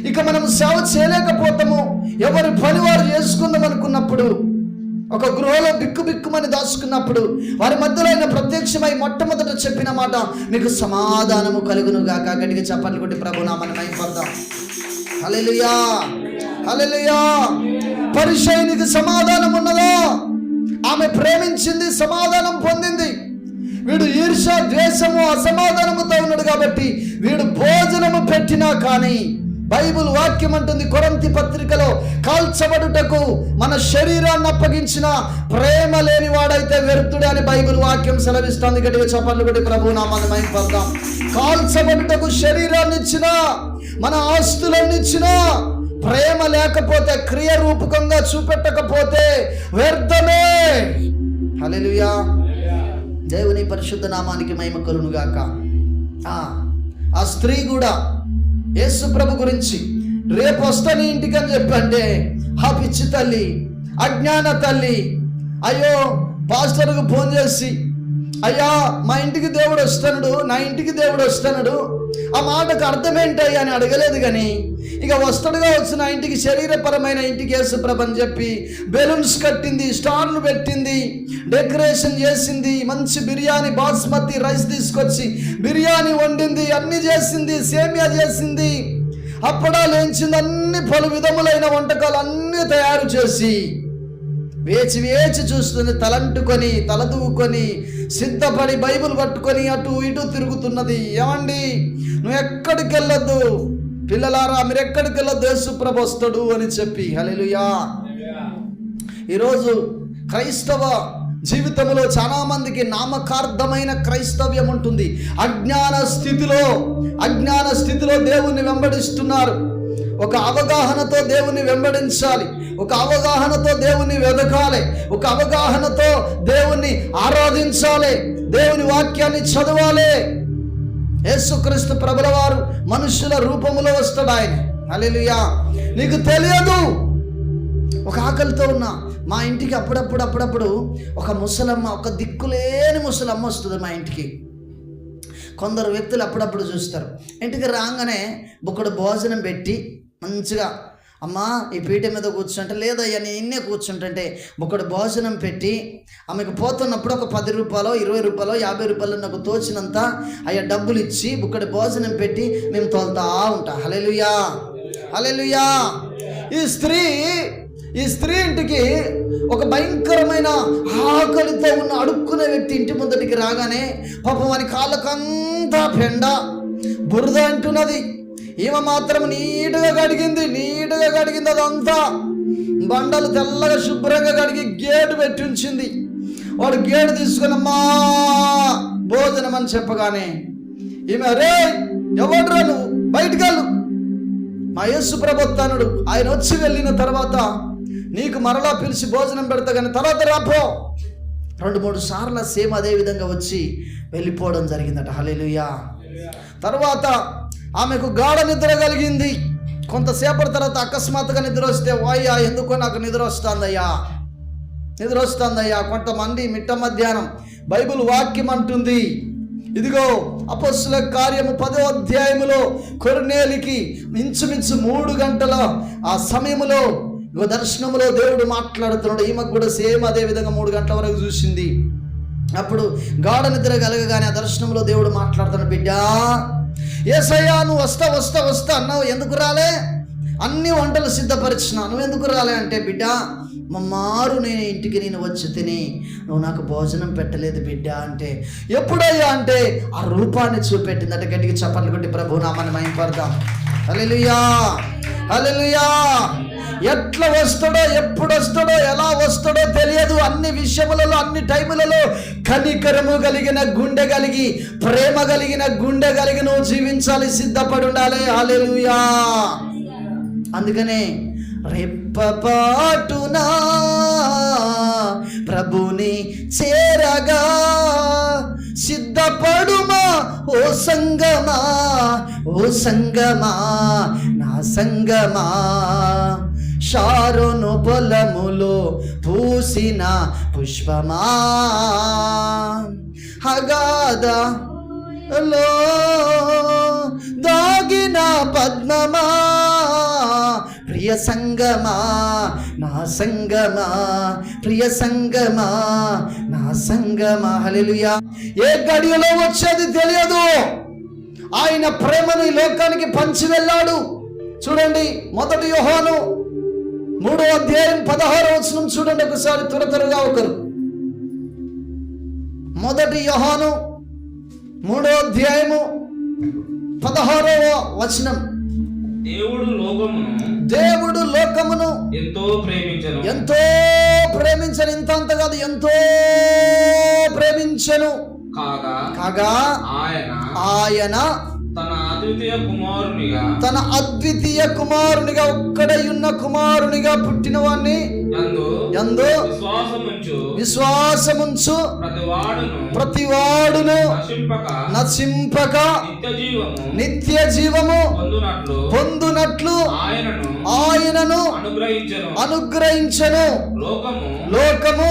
ఇక మనం సేవ చేయలేకపోతాము, ఎవరి పని వారు చేసుకుందాం అనుకున్నప్పుడు, ఒక గృహలో బిక్కుమని దాచుకున్నప్పుడు వారి మధ్యలో ఆయన ప్రత్యక్షమై మొట్టమొదట చెప్పిన మాట, మీకు సమాధానము కలుగునుగాక. గట్టిగా చప్పట్లు కొట్టి ప్రభు నామమున మహిమపడదాం. హల్లెలూయా, హల్లెలూయా. పరిచయునికి సమాధానం ఉన్నదా? ఆమె ప్రేమించింది, సమాధానం పొందింది. వీడు ఈర్ష, ద్వేషము, అసమాధానముతో ఉన్నాడు కాబట్టి వీడు భోజనము పెట్టినా కానీ బైబిల్ వాక్యం అంటుంది, కొరింథీ పత్రికలో, కాల్చబడుటకు మన శరీరాన్ని అప్పగించిన ప్రేమ లేని వాడైతే వ్యర్థుడే అని బైబిల్ వాక్యం సెలవిస్తుంది. గట్టిగా చప్పట్లు కొట్టి ప్రభు నామమున మహిమపడదాం. కాల్చబడుటకు శరీరాన్ని ఇచ్చినా, మన ఆస్తులన్నీ ఇచ్చినా, ప్రేమ లేకపోతే, క్రియ రూపకంగా చూపెట్టకపోతే వ్యర్థమే. హల్లెలూయా. దేవుని పరిశుద్ధ నామానికి మహిమ కలుగును గాక. ఆ స్త్రీ కూడా యేసు ప్రభు గురించి రేపు వస్తాను ఇంటికి అని చెప్పంటే, ఆ పిచ్చి తల్లి, అజ్ఞాన తల్లి, అయ్యో పాస్టర్కు ఫోన్ చేసి, అయ్యా మా ఇంటికి దేవుడు వస్తున్నాడు, నా ఇంటికి దేవుడు వస్తున్నాడు, ఆ మాటకు అర్థమేంటయ్యా అని అడగలేదు. కానీ ఇక వస్తాడుగా వచ్చిన ఇంటికి, శరీరపరమైన ఇంటికి యేసు ప్రభు అని చెప్పి బెలూన్స్ కట్టింది, స్టార్లు పెట్టింది, డెకరేషన్ చేసింది, మంచి బిర్యానీ బాస్మతి రైస్ తీసుకొచ్చి బిర్యానీ వండింది, అన్ని చేసింది, సేమియా చేసింది, అప్పడాలు వేయించింది, అన్ని పలు విధములైన వంటకాలు అన్నీ తయారు చేసి వేచి చూస్తుంది. తలంటుకొని, తలదూకొని, సిద్ధపడి బైబిల్ పట్టుకొని అటు ఇటు తిరుగుతున్నది. ఏమండి, నువ్వు ఎక్కడికి వెళ్ళొద్దు పిల్లలారా, మీరు ఎక్కడికి వెళ్ళొద్దు, యేసు ప్రభు వస్తాడు అని చెప్పి. హల్లెలూయా. ఈరోజు క్రైస్తవ జీవితంలో చాలా మందికి నామకార్థమైన క్రైస్తవ్యం ఉంటుంది. అజ్ఞాన స్థితిలో దేవుణ్ణి వెంబడిస్తున్నారు. ఒక అవగాహనతో దేవుణ్ణి వెంబడించాలి, ఒక అవగాహనతో దేవుణ్ణి వెదకాలి, ఒక అవగాహనతో దేవుణ్ణి ఆరాధించాలి, దేవుని వాక్యాన్ని చదవాలి. యేసుక్రీస్తు ప్రభుల వారు మనుషుల రూపములో వస్తాడు ఆయన. హల్లెలూయా. నీకు తెలియదు, ఒక ఆకలితో ఉన్నా మా ఇంటికి అప్పుడప్పుడు ఒక ముసలమ్మ, ఒక దిక్కులేని ముసలమ్మ వస్తుంది మా ఇంటికి. కొందరు వ్యక్తులు అప్పుడప్పుడు చూస్తారు, ఇంటికి రాగానే బుక్కడు భోజనం పెట్టి మంచిగా, అమ్మా ఈ పీట మీద కూర్చుంటే, లేదయ్యా నేను ఇన్నే కూర్చుంటుంటే బుక్కడు భోజనం పెట్టి ఆమెకు పోతున్నప్పుడు ఒక 10 రూపాయలు, 20 రూపాయలు, 50 రూపాయలు నాకు తోచినంత అయ్యా డబ్బులు ఇచ్చి బుక్కడి భోజనం పెట్టి మేము తోలుతా ఉంటా. హల్లెలూయా. హల్లెలూయా. ఈ స్త్రీ ఇంటికి ఒక భయంకరమైన ఆకలితో ఉన్న అడుక్కునే వ్యక్తి ఇంటి ముందటికి రాగానే పాపం వాని కాళ్ళకంతా పెండ బురద అంటున్నది. ఈమె మాత్రం నీట్గా కడిగింది అదంతా. బండలు తెల్లగా శుభ్రంగా కడిగి గేటు పెట్టి ఉంచింది. వాడు గేటు తీసుకున్నమ్మా భోజనం అని చెప్పగానే ఈమె, రే ఎవడ్రా నువ్వు, బయటికి వెళ్ళు. మా యేసు ప్రభుత్వానుడు ఆయన వచ్చి వెళ్ళిన తర్వాత నీకు మరలా పిలిచి భోజనం పెడతా కానీ తర్వాత రాపో. 2-3 సార్లు సేమ్ అదే విధంగా వచ్చి వెళ్ళిపోవడం జరిగిందట. హల్లెలూయా. తర్వాత ఆమెకు గాఢ నిద్ర కలిగింది. కొంతసేపటి తర్వాత అకస్మాత్తుగా నిద్ర వస్తే, వాయ్యా ఎందుకో నాకు నిద్ర వస్తుందయ్యా. కొంతమంది మిట్ట మధ్యాహ్నం బైబిల్ వాక్యం అంటుంది, ఇదిగో అపొస్తలుల కార్యము 10వ అధ్యాయములో కొర్నేలికి ఇంచుమించు 3 గంటల ఆ సమయంలో దర్శనములో దేవుడు మాట్లాడుతున్నాడు. ఈమెకు కూడా సేమ్ అదే విధంగా 3 గంటల వరకు చూసింది. అప్పుడు గాఢ నిద్ర కలగగానే ఆ దర్శనంలో దేవుడు మాట్లాడుతున్నాడు, బిడ్డా యేసయ్యా నువ్వు వస్తా అన్నావు, ఎందుకు రాలే? అన్ని వంటలు సిద్ధపరిచిన, నువ్వు ఎందుకు రాలే అంటే, బిడ్డ మమ్మారు నేను ఇంటికి వచ్చి తిని నువ్వు నాకు భోజనం పెట్టలేదు బిడ్డ అంటే, ఎప్పుడయ్యా అంటే ఆ రూపాన్ని చూపెట్టిందట. గట్టిగా చప్పట్లు కొట్టి ప్రభు నామాన్ని మహిమపడదాం. హల్లెలూయా, హల్లెలూయా. ఎట్లా వస్తాడో, ఎప్పుడు వస్తాడో, ఎలా వస్తాడో తెలియదు. అన్ని విషయములలో, అన్ని టైములలో కనికరము కలిగిన గుండె కలిగి, ప్రేమ కలిగిన గుండె కలిగి నువ్వు జీవించాలి, సిద్ధపడి ఉండాలి. హల్లెలూయా. అందుకనే రెప్పపాటునా ప్రభుని చేరగా సిద్ధపడుమా ఓ సంగమా, నా సంగమా. షారోను పొలములో పూసిన పుష్పమా, హగాధలో దాగిన పద్మమా, ప్రియ సంగమా నా సంగమా, ప్రియ సంగమా నా సంగమా. హల్లెలూయా. ఏ గడియలో వచ్చేది తెలియదు. ఆయన ప్రేమను ఈ లోకానికి పంచి వెళ్ళాడు. చూడండి, 1 యోహాను 3వ అధ్యాయం 16వ వచనం చూడండి ఒకసారి, త్వరగా ఒకరు. 1 యోహాను 3వ అధ్యాయము 16వ వచనం. దేవుడు లోకమును ఎంతో ప్రేమించను, ఇంత కాదు, ఎంతో ప్రేమించను కాగా ఆయన తన అద్వితీయ కుమారునిగా ఒక్కడై ఉన్న కుమారునిగా పుట్టిన వాణ్ణి యందు విశ్వాసముంచు ప్రతివాడును నశింపక నిత్య జీవము పొందునట్లు ఆయనను అనుగ్రహించెను. లోకము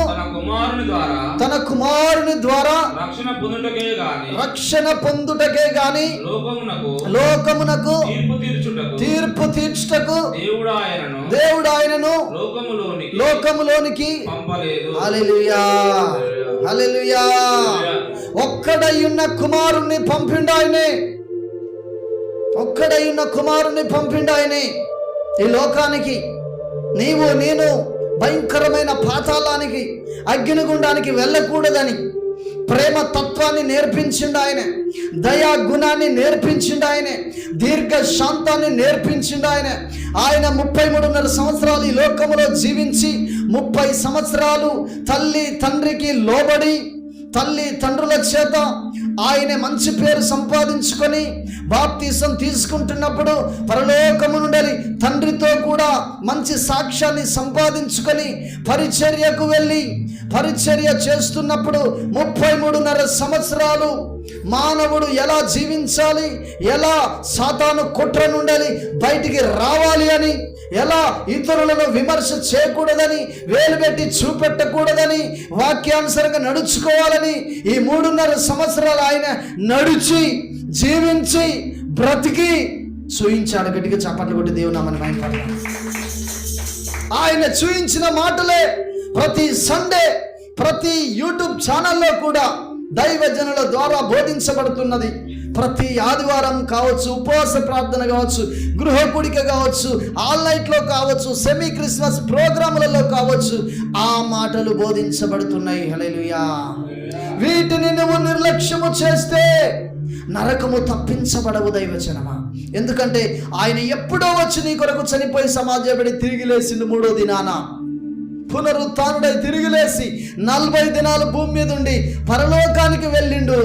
తన కుమారుని ద్వారా రక్షణ పొందుటకే గాని లోకమునకు తీర్పు తీర్చుటకు దేవుడు ఆయనను లోకములోనికి హల్లెలూయా, హల్లెలూయా. ఒక్కడై ఉన్న కుమారుణ్ణి పంపిండు ఆయనే, ఒక్కడై ఉన్న కుమారుణ్ణి పంపిండు ఆయనే ఈ లోకానికి. నీవు నేను భయంకరమైన పాతాళానికి, అగ్నిగుండానికి వెళ్ళకూడదని ప్రేమ తత్వాన్ని నేర్పించిండు ఆయన, దయా గుణాన్ని నేర్పించిండు ఆయన, దీర్ఘ శాంతాన్ని నేర్పించిండు ఆయన. ఆయన 33.5 సంవత్సరాలు ఈ లోకములో జీవించి 30 సంవత్సరాలు తల్లి తండ్రికి లోబడి, తల్లి తండ్రుల చేత ఆయన మంచి పేరు సంపాదించుకొని బాప్తిసం తీసుకుంటున్నప్పుడు పరలోకము నుండి తండ్రితో కూడా మంచి సాక్ష్యాన్ని సంపాదించుకొని పరిచర్యకు వెళ్ళి పరిచర్య చేస్తున్నప్పుడు 33.5 సంవత్సరాలు మానవుడు ఎలా జీవించాలి, ఎలా సాతాను కుట్ర నుండి బయటికి రావాలి అని, ఎలా ఇతరులను విమర్శ చేయకూడదని, వేలు పెట్టి చూపెట్టకూడదని, వాక్యానుసారంగా నడుచుకోవాలని ఈ 3.5 సంవత్సరాలు ఆయన నడిచి జీవించి బ్రతికి చూయించాడు. గట్టిగా చప్పట్లు కొట్టి దేవుని నామమున మహిమపడదాం. ఆయన చూయించిన మాటలే ప్రతి సండే ప్రతి యూట్యూబ్ ఛానల్లో కూడా దైవజనుల ద్వారా బోధించబడుతున్నది. ప్రతి ఆదివారం కావచ్చు, ఉపవాస ప్రార్థన కావచ్చు, గృహ కూడిక కావచ్చు, ఆల్ నైట్లో కావచ్చు, సెమీ క్రిస్మస్ ప్రోగ్రాములలో కావచ్చు, ఆ మాటలు బోధించబడుతున్నాయి. హల్లెలూయా. వీటిని నువ్వు నిర్లక్ష్యము చేస్తే నరకము తప్పించబడవు దైవజనమా. ఎందుకంటే ఆయన ఎప్పుడో వచ్చి నీ కొరకు చనిపోయి సమాజపడి తిరిగి లేచిండు. 3వ దినాన పునరుత్థానుడై తిరిగి లేచి 40 దినాలు భూమి మీద ఉండి పరలోకానికి వెళ్ళిండు.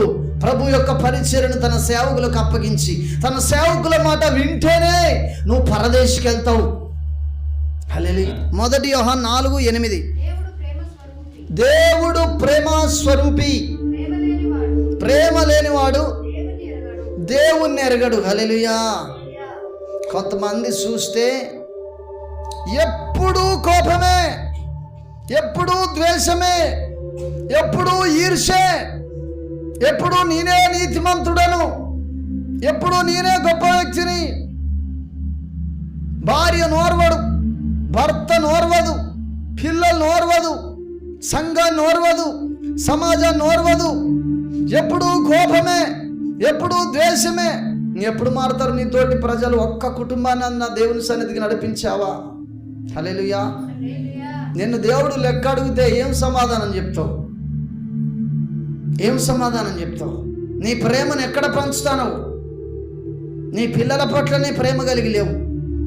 ప్రభు యొక్క పరిచర్యను తన సేవకులకు అప్పగించి, తన సేవకుల మాట వింటేనే నువ్వు పరదేశికి వెళ్తావు. హల్లెలూయా. 1 యోహాను 4:8 దేవుడు ప్రేమ స్వరూపి, ప్రేమ లేనివాడు దేవుణ్ణి ఎరగడు. హల్లెలూయా. కొంతమంది చూస్తే ఎప్పుడూ కోపమే, ఎప్పుడూ ద్వేషమే, ఎప్పుడూ ఈర్ష్యే, ఎప్పుడూ నేనే నీతిమంతుడను, ఎప్పుడూ నేనే గొప్ప వ్యక్తిని. భార్య నోర్వడు, భర్త నోర్వదు, పిల్లలు నోర్వదు, సంఘాన్ని నోర్వదు, సమాజాన్ని నోర్వదు. ఎప్పుడూ కోపమే, ఎప్పుడూ ద్వేషమే. ఎప్పుడు మారుతారు నీతోటి ప్రజలు? ఒక్క కుటుంబాన్ని అన్న దేవుని సన్నిధికి నడిపించావా? హల్లెలూయా. నిన్ను దేవుడు లెక్క అడిగితే ఏం సమాధానం చెప్తావు? ఏం సమాధానం చెప్తావు? నీ ప్రేమను ఎక్కడ పంచుతావు? నీ పిల్లల పట్లనే ప్రేమ కలిగి లేవు,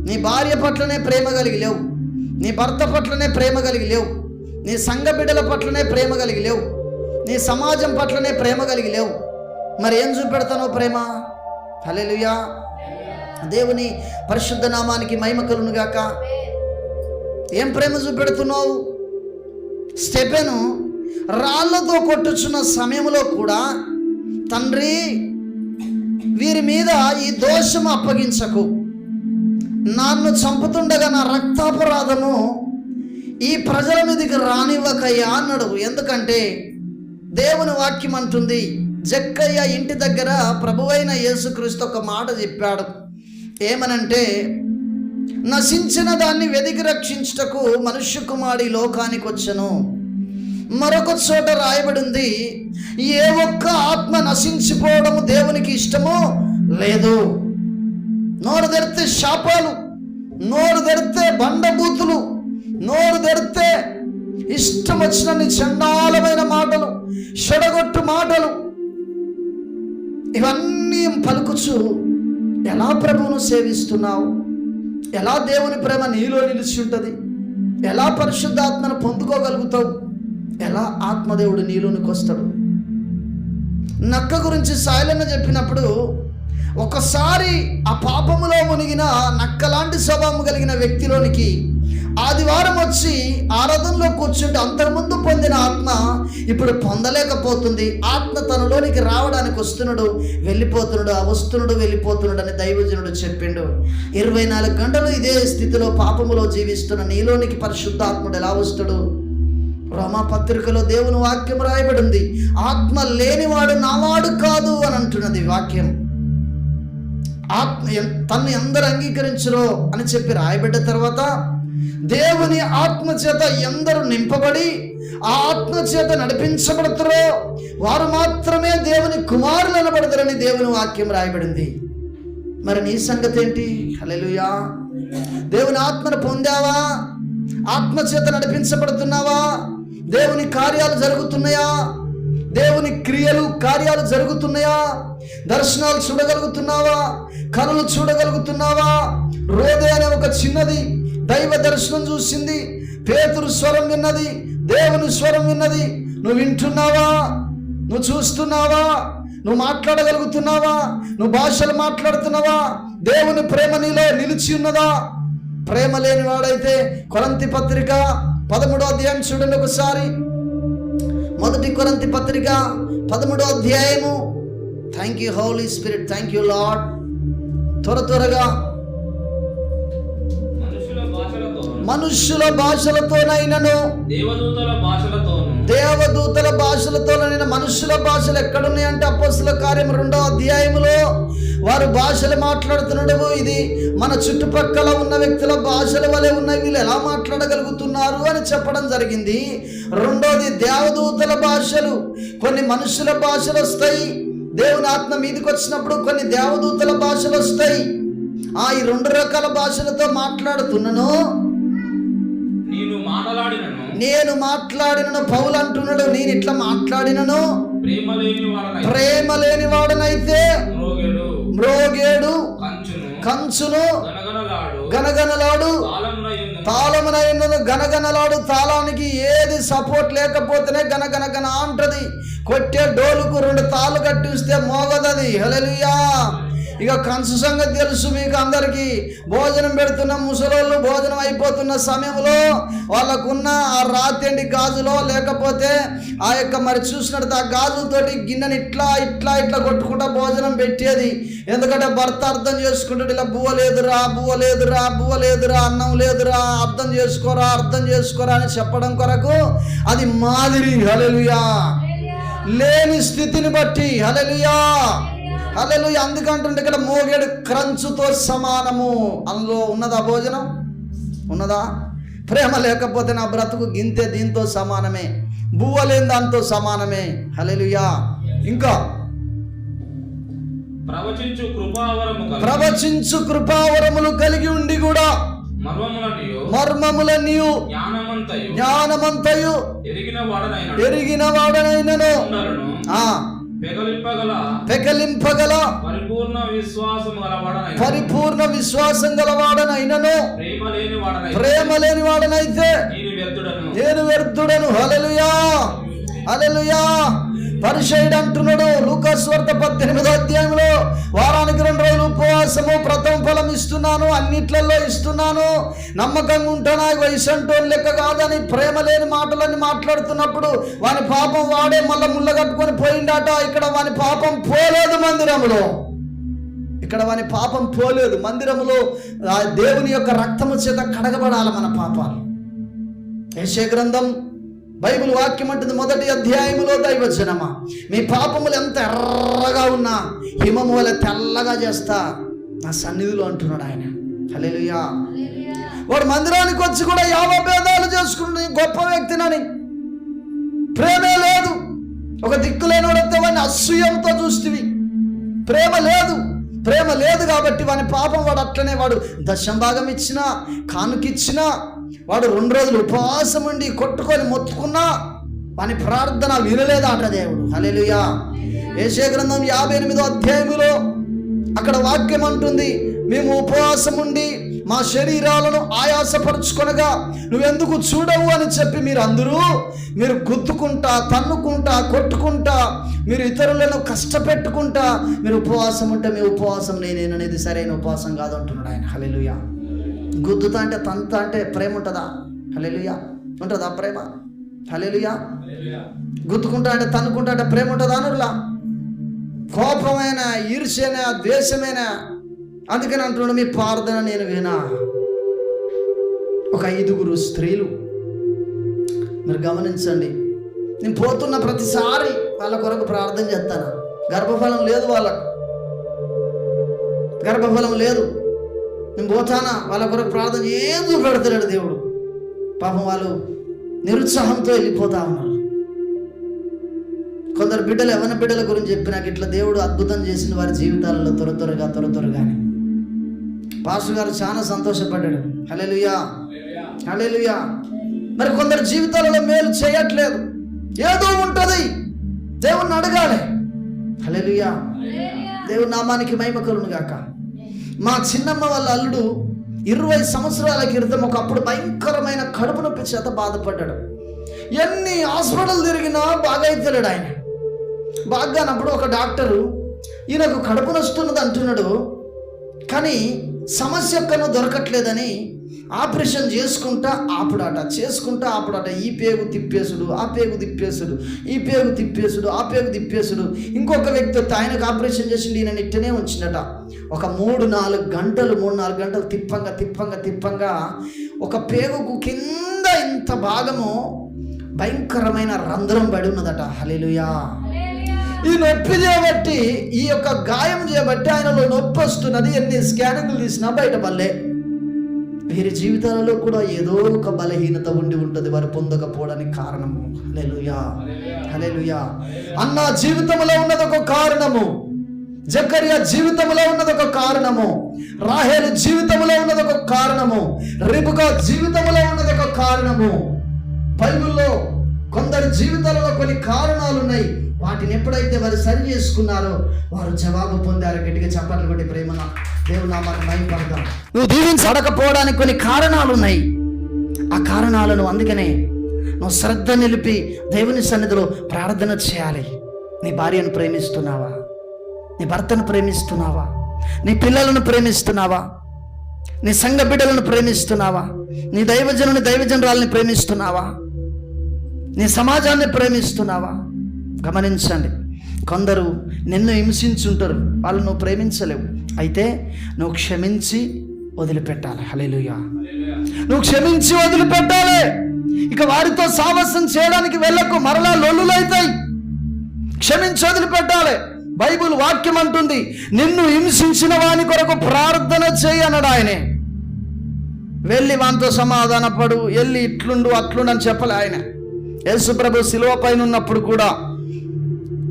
నీ భార్య పట్లనే ప్రేమ కలిగి లేవు, నీ భర్త పట్లనే ప్రేమ కలిగి లేవు, నీ సంఘ బిడ్డల పట్లనే ప్రేమ కలిగి లేవు, నీ సమాజం పట్లనే ప్రేమ కలిగి లేవు. మరి ఏం చూపెడతానో ప్రేమ? హల్లెలూయా. దేవుని పరిశుద్ధ నామానికి మహిమ కలుగును గాక. ఏం ప్రేమ చూపెడుతున్నావు? స్టెఫెను రాళ్లతో కొట్టుచున్న సమయంలో కూడా, తండ్రి వీరి మీద ఈ దోషము అప్పగించకు, నన్ను చంపుతుండగా నా రక్తాపరాధము ఈ ప్రజల మీదకి రానివ్వకయ్యా అన్నాడు. ఎందుకంటే దేవుని వాక్యం అంటుంది, జక్కయ్య ఇంటి దగ్గర ప్రభువైన యేసుక్రీస్తు ఒక మాట చెప్పాడు. ఏమనంటే, నశించిన దాన్ని వెదికి రక్షించుటకు మనుష్య కుమారుడు లోకానికి వచ్చెను. మరొక చోట రాయబడింది, ఏ ఒక్క ఆత్మ నశించిపోవడము దేవునికి ఇష్టమో లేదు. నోరు తెరితే శాపాలు, నోరు తెరితే బండబూతులు, నోరు తెరితే ఇష్టం వచ్చినన్ని చండాలమైన మాటలు, చెడగొట్టు మాటలు, ఇవన్నీ పలుకుచు ఎలా ప్రభువును సేవిస్తున్నావు? ఎలా దేవుని ప్రేమ నీలో నిలిచి ఉంటుంది? ఎలా పరిశుద్ధాత్మను పొందుకోగలుగుతావు? ఎలా ఆత్మదేవుడు నీలోనికి వస్తాడు? నక్క గురించి సాయిలన్న చెప్పినప్పుడు, ఒకసారి ఆ పాపములో మునిగిన నక్కలాంటి స్వభావం కలిగిన వ్యక్తిలోనికి ఆదివారం వచ్చి ఆరాధనలో కూర్చుంటే అంతకుముందు పొందిన ఆత్మ ఇప్పుడు పొందలేకపోతుంది. ఆత్మ తనలోనికి రావడానికి వస్తున్నాడు, వెళ్ళిపోతున్నాడు, ఆ వస్తున్నాడు వెళ్ళిపోతున్నాడు అని దైవజనుడు చెప్పిండు. 24 గంటలు ఇదే స్థితిలో పాపములో జీవిస్తున్న నీలోనికి పరిశుద్ధాత్ముడు ఎలా వస్తాడు? రోమా పత్రికలో దేవుని వాక్యం రాయబడింది, ఆత్మ లేనివాడు నావాడు కాదు అని అంటున్నది వాక్యం. ఆత్మ తన్ని అందరు అంగీకరించరో అని చెప్పి రాయబడ్డ తర్వాత, దేవుని ఆత్మ చేత ఎందరు నింపబడి ఆ ఆత్మ చేత నడిపించబడతారో వారు మాత్రమే దేవుని కుమారులు అనబడతారని దేవుని వాక్యం రాయబడింది. మరి నీ సంగతి ఏంటి? హల్లెలూయా. దేవుని ఆత్మను పొందావా? ఆత్మ చేత నడిపించబడుతున్నావా? దేవుని కార్యాలు జరుగుతున్నాయా? దేవుని క్రియలు కార్యాలు జరుగుతున్నాయా? దర్శనాలు చూడగలుగుతున్నావా? కనులు చూడగలుగుతున్నావా? రోదే అనే ఒక చిన్నది దైవ దర్శనం చూసింది, పేతురు స్వరం విన్నది, దేవుని స్వరం విన్నది. నువ్వు వింటున్నావా? నువ్వు చూస్తున్నావా? నువ్వు మాట్లాడగలుగుతున్నావా? నువ్వు భాషలు మాట్లాడుతున్నావా? దేవుని ప్రేమ నీలో నిలిచి ఉన్నదా? ప్రేమ లేని వాడైతే కొరింథీ పత్రిక 13వ అధ్యాయం చూడండి ఒకసారి. 1 కొరింథీ పత్రిక 13వ అధ్యాయము. Thank you Holy Spirit, thank you Lord. త్వరగా మనుష్యుల భాషలతోనైనను దేవదూతల భాషలతోనైనా. మనుష్యుల భాషలు ఎక్కడున్నాయంటే అపోస్తలుల కార్యం 2వ అధ్యాయములో వారు భాషలు మాట్లాడుతున్నాడు. ఇది మన చుట్టుపక్కల ఉన్న వ్యక్తుల భాషల వలె ఉన్నాయి, వీళ్ళు ఎలా మాట్లాడగలుగుతున్నారు అని చెప్పడం జరిగింది. రెండోది దేవదూతల భాషలు. కొన్ని మనుషుల భాషలు వస్తాయి, దేవుని ఆత్మ మీదకి వచ్చినప్పుడు కొన్ని దేవదూతల భాషలు వస్తాయి. ఈ 2 రకాల భాషలతో మాట్లాడుతున్నాను. నేను మాట్లాడినను పౌలు అంటున్నాడు, నేను ఇట్లా మాట్లాడినను ప్రేమ లేని వాడనైతే మ్రోగేడు కంచును గనగనలాడు తాళమునైనను. గనగనలాడు తాళానికి ఏది సపోర్ట్ లేకపోతేనే గనగనగన అంటది. కొట్టే డోలుకు 2 తాళ్ళు కట్టిస్తే మోగదది. హల్లెలూయా. ఇక కంచు సంగతి తెలుసు మీకు అందరికీ. భోజనం పెడుతున్న ముసలోళ్ళు భోజనం అయిపోతున్న సమయంలో వాళ్ళకున్న ఆ రాతెండి గాజులో లేకపోతే ఆ యొక్క మరి చూసినట్టు ఆ గాజులతోటి గిన్నెని ఇట్లా ఇట్లా ఇట్లా కొట్టుకుంటా భోజనం పెట్టేది. ఎందుకంటే భర్త అర్థం చేసుకుంటాడు, ఇలా బువ్వ లేదురా బువ్వ లేదురా బువ్వ లేదురా అన్నం లేదురా అర్థం చేసుకోరా అని చెప్పడం కొరకు అది మాదిరి. హల్లెలూయా. లేని స్థితిని బట్టి హల్లెలూయా హల్లెలూయా. అందుకంటుంటే ఇక్కడ మోగేడు క్రంచుతో సమానము. అందులో ఉన్నదా భోజనం? ఉన్నదా? ప్రేమ లేకపోతే నా బ్రతుకు గింతే దీంతో సమానమే. బువ్వ లేని దాంతో సమానమే. హల్లెలూయా. ఇంకా ప్రవచించు కృపావరములు కలిగి ఉండి కూడా మర్మములనియు జ్ఞానమంతయు ఎరిగిన వాడనైనను పెకలింపగల పరిపూర్ణ విశ్వాసం గలవాడనైనను ప్రేమ లేని వాడనైతే నేను వ్యర్థుడను. హల్లెలూయా హల్లెలూయా. పరిసయ్యుడు అంటున్నాడు లూకాసు వార్త 18వ అధ్యాయంలో, వారానికి 2 రోజులు ఉపవాసము ప్రథమ ఫలం ఇస్తున్నాను, అన్నిట్లలో ఇస్తున్నాను, నమ్మకంగా ఉంటానా, వయసంటోని లెక్క కాదని ప్రేమ లేని మాటలన్నీ మాట్లాడుతున్నప్పుడు వాని పాపం వాడే మళ్ళీ ముళ్ళ కట్టుకొని పోయిండాట. ఇక్కడ వాని పాపం పోలేదు మందిరములో. ఇక్కడ వాని పాపం పోలేదు మందిరములో. దేవుని యొక్క రక్తము చేత కడగబడాలి మన పాపాలు. యెషయా గ్రంథం బైబిల్ వాక్యం అంటుంది 1వ అధ్యాయములో, దైవజనమా మీ పాపములు ఎంత ఎర్రగా ఉన్నా హిమము వలె తెల్లగా చేస్తా నా సన్నిధిలో అంటున్నాడు ఆయన. హల్లెలూయా. వాడు మందిరానికి వచ్చి కూడా యావభేదాలు చేసుకుంటే గొప్ప వ్యక్తినని ప్రేమే లేదు. ఒక దిక్కులేని వాడితే వాడిని అసూయంతో చూస్తేవి. ప్రేమ లేదు కాబట్టి వాని పాపం వాడు అట్లనే. వాడు దశంభాగం ఇచ్చినా కానుకిచ్చినా వాడు 2 రోజులు ఉపవాసం ఉండి కొట్టుకొని మొత్తుకున్నా వాని ప్రార్థన వినలేదాట దేవుడు. హల్లెలూయా. యెషయా గ్రంథం 58వ అధ్యాయములో అక్కడ వాక్యం అంటుంది, మేము ఉపవాసం ఉండి మా శరీరాలను ఆయాసపరుచుకొనగా నువ్వెందుకు చూడవు అని చెప్పి మీరు గుద్దుకుంటా తన్నుకుంటా కొట్టుకుంటా మీరు ఇతరులను కష్టపెట్టుకుంటా మీరు ఉపవాసం ఉంటే మీ ఉపవాసం నేనేననేది సరైన ఉపవాసం కాదు అంటున్నాడు ఆయన. హల్లెలూయా. గుద్దుతా అంటే తంత అంటే ప్రేమ ఉంటుందా? హల్లెలూయా. ఉంటుందా ప్రేమ? హల్లెలూయా. గుద్దుకుంటా అంటే తన్నుకుంటా అంటే ప్రేమ ఉంటుందా? అనులా కోపమైన ఈర్ష్యనా ద్వేషమేనా? అందుకని అంటున్నాడు మీ ప్రార్థన నేను వినా. ఒక 5 స్త్రీలు మీరు గమనించండి, నేను పోతున్న ప్రతిసారి వాళ్ళ కొరకు ప్రార్థన చేస్తాను. గర్భఫలం లేదు, వాళ్ళకు గర్భఫలం లేదు. నేను పోతానా వాళ్ళ కొరకు ప్రార్థన ఏం చూపెడతాడు దేవుడు. పాపం వాళ్ళు నిరుత్సాహంతో వెళ్ళిపోతా ఉన్నారు. కొందరు బిడ్డలు యవ్వన బిడ్డల గురించి చెప్పినాక ఇట్లా దేవుడు అద్భుతం చేసిన వారి జీవితాలలో త్వరగానే పాస్టర్ గారు చాలా సంతోషపడ్డాడు. హల్లెలూయా హల్లెలూయా. మరి కొందరు జీవితాలలో మేలు చేయట్లేదు, ఏదో ఉంటుంది, దేవుణ్ణి అడగాలి. హల్లెలూయా. దేవుని నామానికి మహిమ కలుగును గాక. మా చిన్నమ్మ వాళ్ళ అల్లుడు 20 సంవత్సరాల క్రితం ఒకప్పుడు భయంకరమైన కడుపు నొప్పి చేత బాధపడ్డాడు. ఎన్ని హాస్పిటల్ తిరిగినా బాగా అయితలేడు ఆయన. బాగానప్పుడు ఒక డాక్టరు ఈయనకు కడుపు నొస్తున్నది అంటున్నాడు, కానీ సమస్య కన్నా దొరకట్లేదని ఆపరేషన్ చేసుకుంటా ఆపుడాట. ఈ పేగు తిప్పేసుడు, ఆ పేగు తిప్పేసుడు, ఈ పేగు తిప్పేసుడు, ఆ పేగు తిప్పేసుడు. ఇంకొక వ్యక్తి ఆయనకు ఆపరేషన్ చేసిండు, ఈయన ఇట్టనే ఉంచినట. ఒక 3-4 గంటలు తిప్పంగా ఒక పేగుకు కింద ఇంత భాగము భయంకరమైన రంధ్రం పడి ఉన్నదట. హల్లెలూయా. ఈ నొప్పి చేయబట్టి, ఈ యొక్క గాయం చేయబట్టి ఆయనలో నొప్పి వస్తున్నది. ఎన్ని స్కానింగ్లు తీసినా బయటపడలే. వీరి జీవితాలలో కూడా ఏదో ఒక బలహీనత ఉండి ఉంటుంది వారు పొందకపోవడానికి కారణము. హల్లెలూయా, హల్లెలూయా. అన్నా జీవితంలో ఉన్నది ఒక కారణము, జకర్యా జీవితంలో ఉన్నది ఒక కారణము, రాహేలు జీవితంలో ఉన్నది ఒక కారణము, రిబకా జీవితంలో ఉన్నది ఒక కారణము. బైబిల్లో కొందరి జీవితాలలో కొన్ని కారణాలు ఉన్నాయి. వాటిని ఎప్పుడైతే వారు సరి చేసుకున్నారో వారు జవాబు పొందారు. గట్టిగా చప్పట్లు కొట్టి ప్రేమన దేవుని నామాన్ని మహిమపడతాం. నువ్వు దీవించబడకపోవడానికి కొన్ని కారణాలు ఉన్నాయి. ఆ కారణాలను అందుకనే నువ్వు శ్రద్ధ నిలిపి దేవుని సన్నిధిలో ప్రార్థన చేయాలి. నీ భార్యను ప్రేమిస్తున్నావా? నీ భర్తను ప్రేమిస్తున్నావా? నీ పిల్లలను ప్రేమిస్తున్నావా? నీ సంఘ బిడ్డలను ప్రేమిస్తున్నావా? నీ దైవజనుని దైవజనురాలని ప్రేమిస్తున్నావా? నీ సమాజాన్ని ప్రేమిస్తున్నావా? గమనించండి, కొందరు నిన్ను హింసించుంటారు, వాళ్ళు నువ్వు ప్రేమించలేవు. అయితే నువ్వు క్షమించి వదిలిపెట్టాలి. హల్లెలూయా. నువ్వు క్షమించి వదిలిపెట్టాలి. ఇక వారితో సావాసం చేయడానికి వెళ్ళకు, మరలా లొల్లులైతాయి. క్షమించి వదిలిపెట్టాలి. బైబిల్ వాక్యం అంటుంది, నిన్ను హింసించిన వాని కొరకు ప్రార్థన చేయి అన్నాడు ఆయనే. వెళ్ళి వానితో సమాధానపడు, వెళ్ళి ఇట్లుండు అట్లుండు అని చెప్పలే ఆయన. యేసు ప్రభు శిలువ పైన ఉన్నప్పుడు కూడా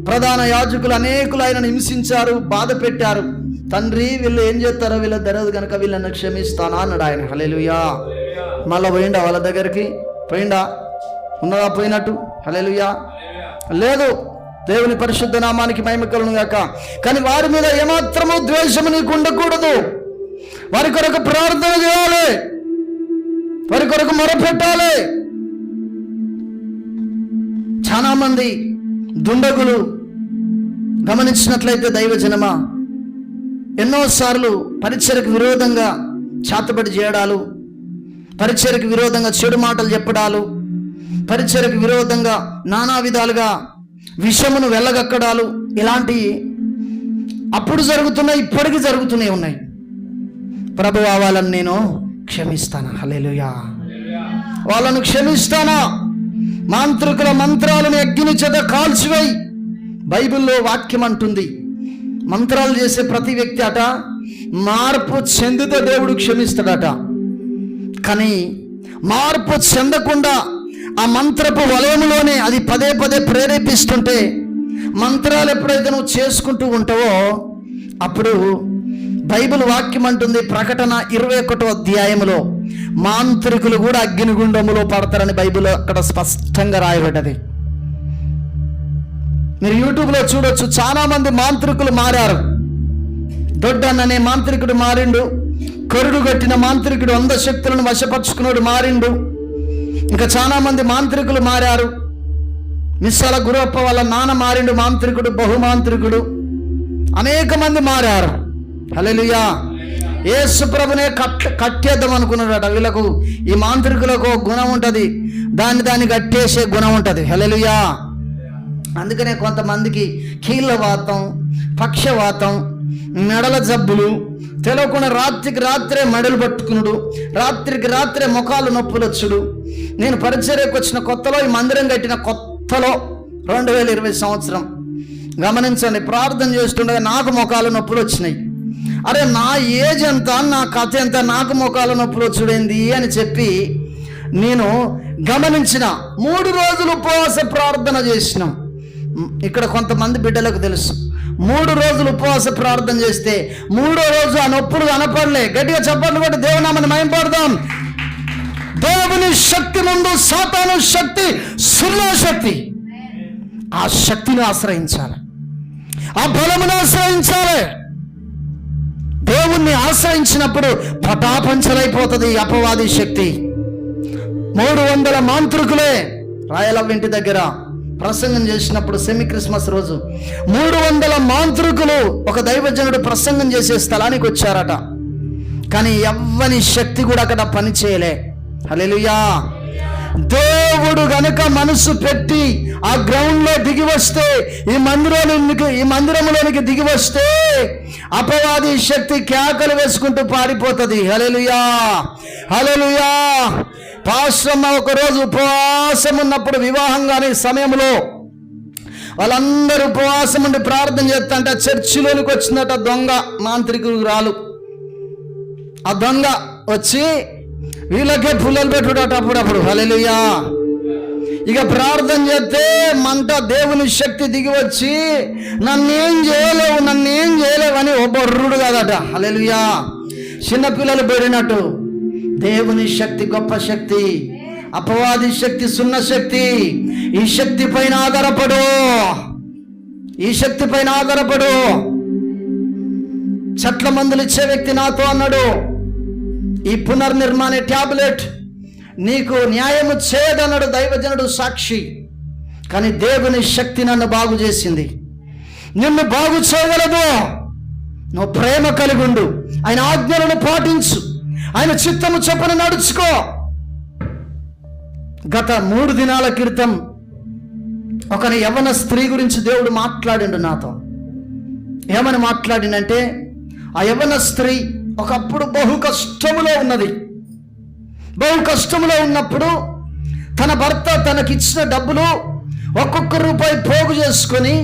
ప్రధాన యాజకులు అనేకులు ఆయనను హింసించారు, బాధ పెట్టారు. తండ్రి వీళ్ళు ఏం చేస్తారో వీళ్ళ తెరదు కనుక వీళ్ళని క్షమిస్తానా అన్నాడు ఆయన. హల్లెలూయా. మళ్ళా పోయిండా వాళ్ళ దగ్గరికి? పోయిండా? ఉన్నదా పోయినట్టు? హల్లెలూయా. లేదు. దేవుని పరిశుద్ధ నామానికి మహిమ కలుగును గాక. కానీ వారి మీద ఏమాత్రము ద్వేషము నీకు ఉండకూడదు. వారి కొరకు ప్రార్థన చేయాలి, వారి కొరకు మొరపెట్టాలి. చాలా మంది దుండగులు గమనించినట్లయితే దైవజనమా, ఎన్నోసార్లు పరిచర్యకు విరోధంగా చాతబడి చేయడాలు, పరిచర్యకు విరోధంగా చెడు మాటలు చెప్పడాలు, పరిచర్యకు విరోధంగా నానా విధాలుగా విషమును వెళ్ళగక్కడాలు, ఇలాంటివి అప్పుడు జరుగుతున్నాయి, ఇప్పటికీ జరుగుతూనే ఉన్నాయి. ప్రభువా వాళ్ళని నేను క్షమిస్తానా? హల్లెలూయా. వాళ్ళను క్షమిస్తానా? మాంత్రికుల మంత్రాలను అగ్ని చేత కాల్చివేయి. బైబిల్లో వాక్యం అంటుంది, మంత్రాలు చేసే ప్రతి వ్యక్తి అట మార్పు చెందితే దేవుడు క్షమిస్తాడట. కానీ మార్పు చెందకుండా ఆ మంత్రపు వలయములోనే అది పదే పదే ప్రేరేపిస్తుంటే, మంత్రాలు ఎప్పుడైతే నువ్వు చేసుకుంటూ ఉంటావో అప్పుడు బైబిల్ వాక్యం అంటుంది, ప్రకటన 21వ అధ్యాయములో మాంత్రికులు కూడా అగ్నిగుండములో పడతారని బైబిల్ అక్కడ స్పష్టంగా రాయబడ్డది. మీరు యూట్యూబ్లో చూడొచ్చు, చాలా మంది మాంత్రికులు మారారు. దొడ్డన్ననే మాంత్రికుడు మారిండు, కరుడు కట్టిన మాంత్రికుడు 100 శక్తులను వశపరుచుకున్నాడు మారిండు. ఇంకా చాలా మంది మాంత్రికులు మారారు. మిస్సాల గురప్ప వాళ్ళ నాన్న మారిండు మాంత్రికుడు, బహుమాంత్రికుడు. అనేక మంది మారారు. హల్లెలూయా. యేసు ప్రభునే కట్టేద్దాం అనుకున్నాడట. వీళ్ళకు ఈ మాంత్రికులకు గుణం ఉంటుంది, దాన్ని కట్టేసే గుణం ఉంటుంది. హల్లెలూయా. అందుకనే కొంతమందికి కీళ్ళవాతం, పక్షవాతం, మెడల జబ్బులు తెలియకుండా రాత్రికి రాత్రే మెడలు పట్టుకునుడు, రాత్రికి రాత్రే ముఖాలు నొప్పులు వచ్చుడు. నేను పరిచర్యకు వచ్చిన కొత్తలో, ఈ మందిరం కట్టిన కొత్తలో 2020 సంవత్సరం గమనించండి, ప్రార్థన చేస్తుండగా నాకు ముఖాలు నొప్పులు వచ్చినాయి. అరే నా ఏజ్ ఎంత, నా కథ ఎంత, నాకు ముఖాలు నొప్పులు వచ్చుడేంది అని చెప్పి నేను గమనించిన. 3 రోజులు ఉపవాస ప్రార్థన చేసినాం. ఇక్కడ కొంతమంది బిడ్డలకు తెలుసు, 3 రోజులు ఉపవాస ప్రార్థన చేస్తే 3వ రోజు ఆ నొప్పులు కనపడలే. గట్టిగా చప్పట్లు కొట్టి దేవునామని మహిమపడదాం. దేవుని శక్తి ముందు సాతాను శక్తి సున్నా శక్తి. ఆ శక్తిని ఆశ్రయించాలి, ఆ బలమును ఆశ్రయించాలి. దేవుణ్ణి ఆశ్రయించినప్పుడు పటాపంచలైపోతుంది అపవాది శక్తి. 300 మాంత్రికులే రాయలవ్వ ఇంటి దగ్గర ప్రసంగం చేసినప్పుడు, సెమీ క్రిస్మస్ రోజు 300 మాంత్రికులు ఒక దైవజనుడు ప్రసంగం చేసే స్థలానికి వచ్చారట. కానీ ఎవ్వని శక్తి కూడా అక్కడ పని చేయలే. హల్లెలూయా. దేవుడు గనుక మనసు పెట్టి ఆ గ్రౌండ్లో దిగి వస్తే, ఈ మందిరంలోనికి దిగి వస్తే అపవాది శక్తి కేకలు వేసుకుంటూ పారిపోతుంది. హల్లెలూయా, హల్లెలూయా. పాశ్రమ ఒకరోజు ఉపవాసం ఉన్నప్పుడు, వివాహం కాని సమయంలో వాళ్ళందరూ ఉపవాసం ఉండి ప్రార్థన చేస్తుంటే చర్చిలోనికి వచ్చిందట దొంగ మాంత్రికురాలు. ఆ దొంగ వచ్చి వీళ్ళకే పుల్లలు పెట్టుడట అప్పుడప్పుడు. హల్లెలూయా. ఇక ప్రార్థన చేస్తే మంట దేవుని శక్తి దిగి వచ్చి నన్నేం చేయలేవు అని ఓ బొర్రుడు కాదట. హల్లెలూయా. చిన్నపిల్లలు పెరిగినట్టు దేవుని శక్తి గొప్ప శక్తి, అపవాది శక్తి సున్న శక్తి. ఈ శక్తి పైన ఆధారపడు. చెట్ల మందులు ఇచ్చే వ్యక్తి నాతో అన్నాడు, ఈ పునర్నిర్మాణ టాబ్లెట్ నీకు న్యాయము చేయదన్నాడు దైవజనుడు సాక్షి. కానీ దేవుని శక్తి నన్ను బాగు చేసింది. నిన్ను బాగు చేయగలదు. నువ్వు ప్రేమ కలిగి ఉండు, ఆయన ఆజ్ఞలను పాటించు, ఆయన చిత్తము చొప్పున నడుచుకో. గత 3 దినాల క్రితం ఒక యవ్వన స్త్రీ గురించి దేవుడు మాట్లాడిండు నాతో. ఏమని మాట్లాడినంటే, ఆ యవ్వన స్త్రీ ఒకప్పుడు బహు కష్టములో ఉన్నప్పుడు తన భర్త తనకిచ్చిన డబ్బులు ఒక్కొక్క రూపాయి పోగు చేసుకొని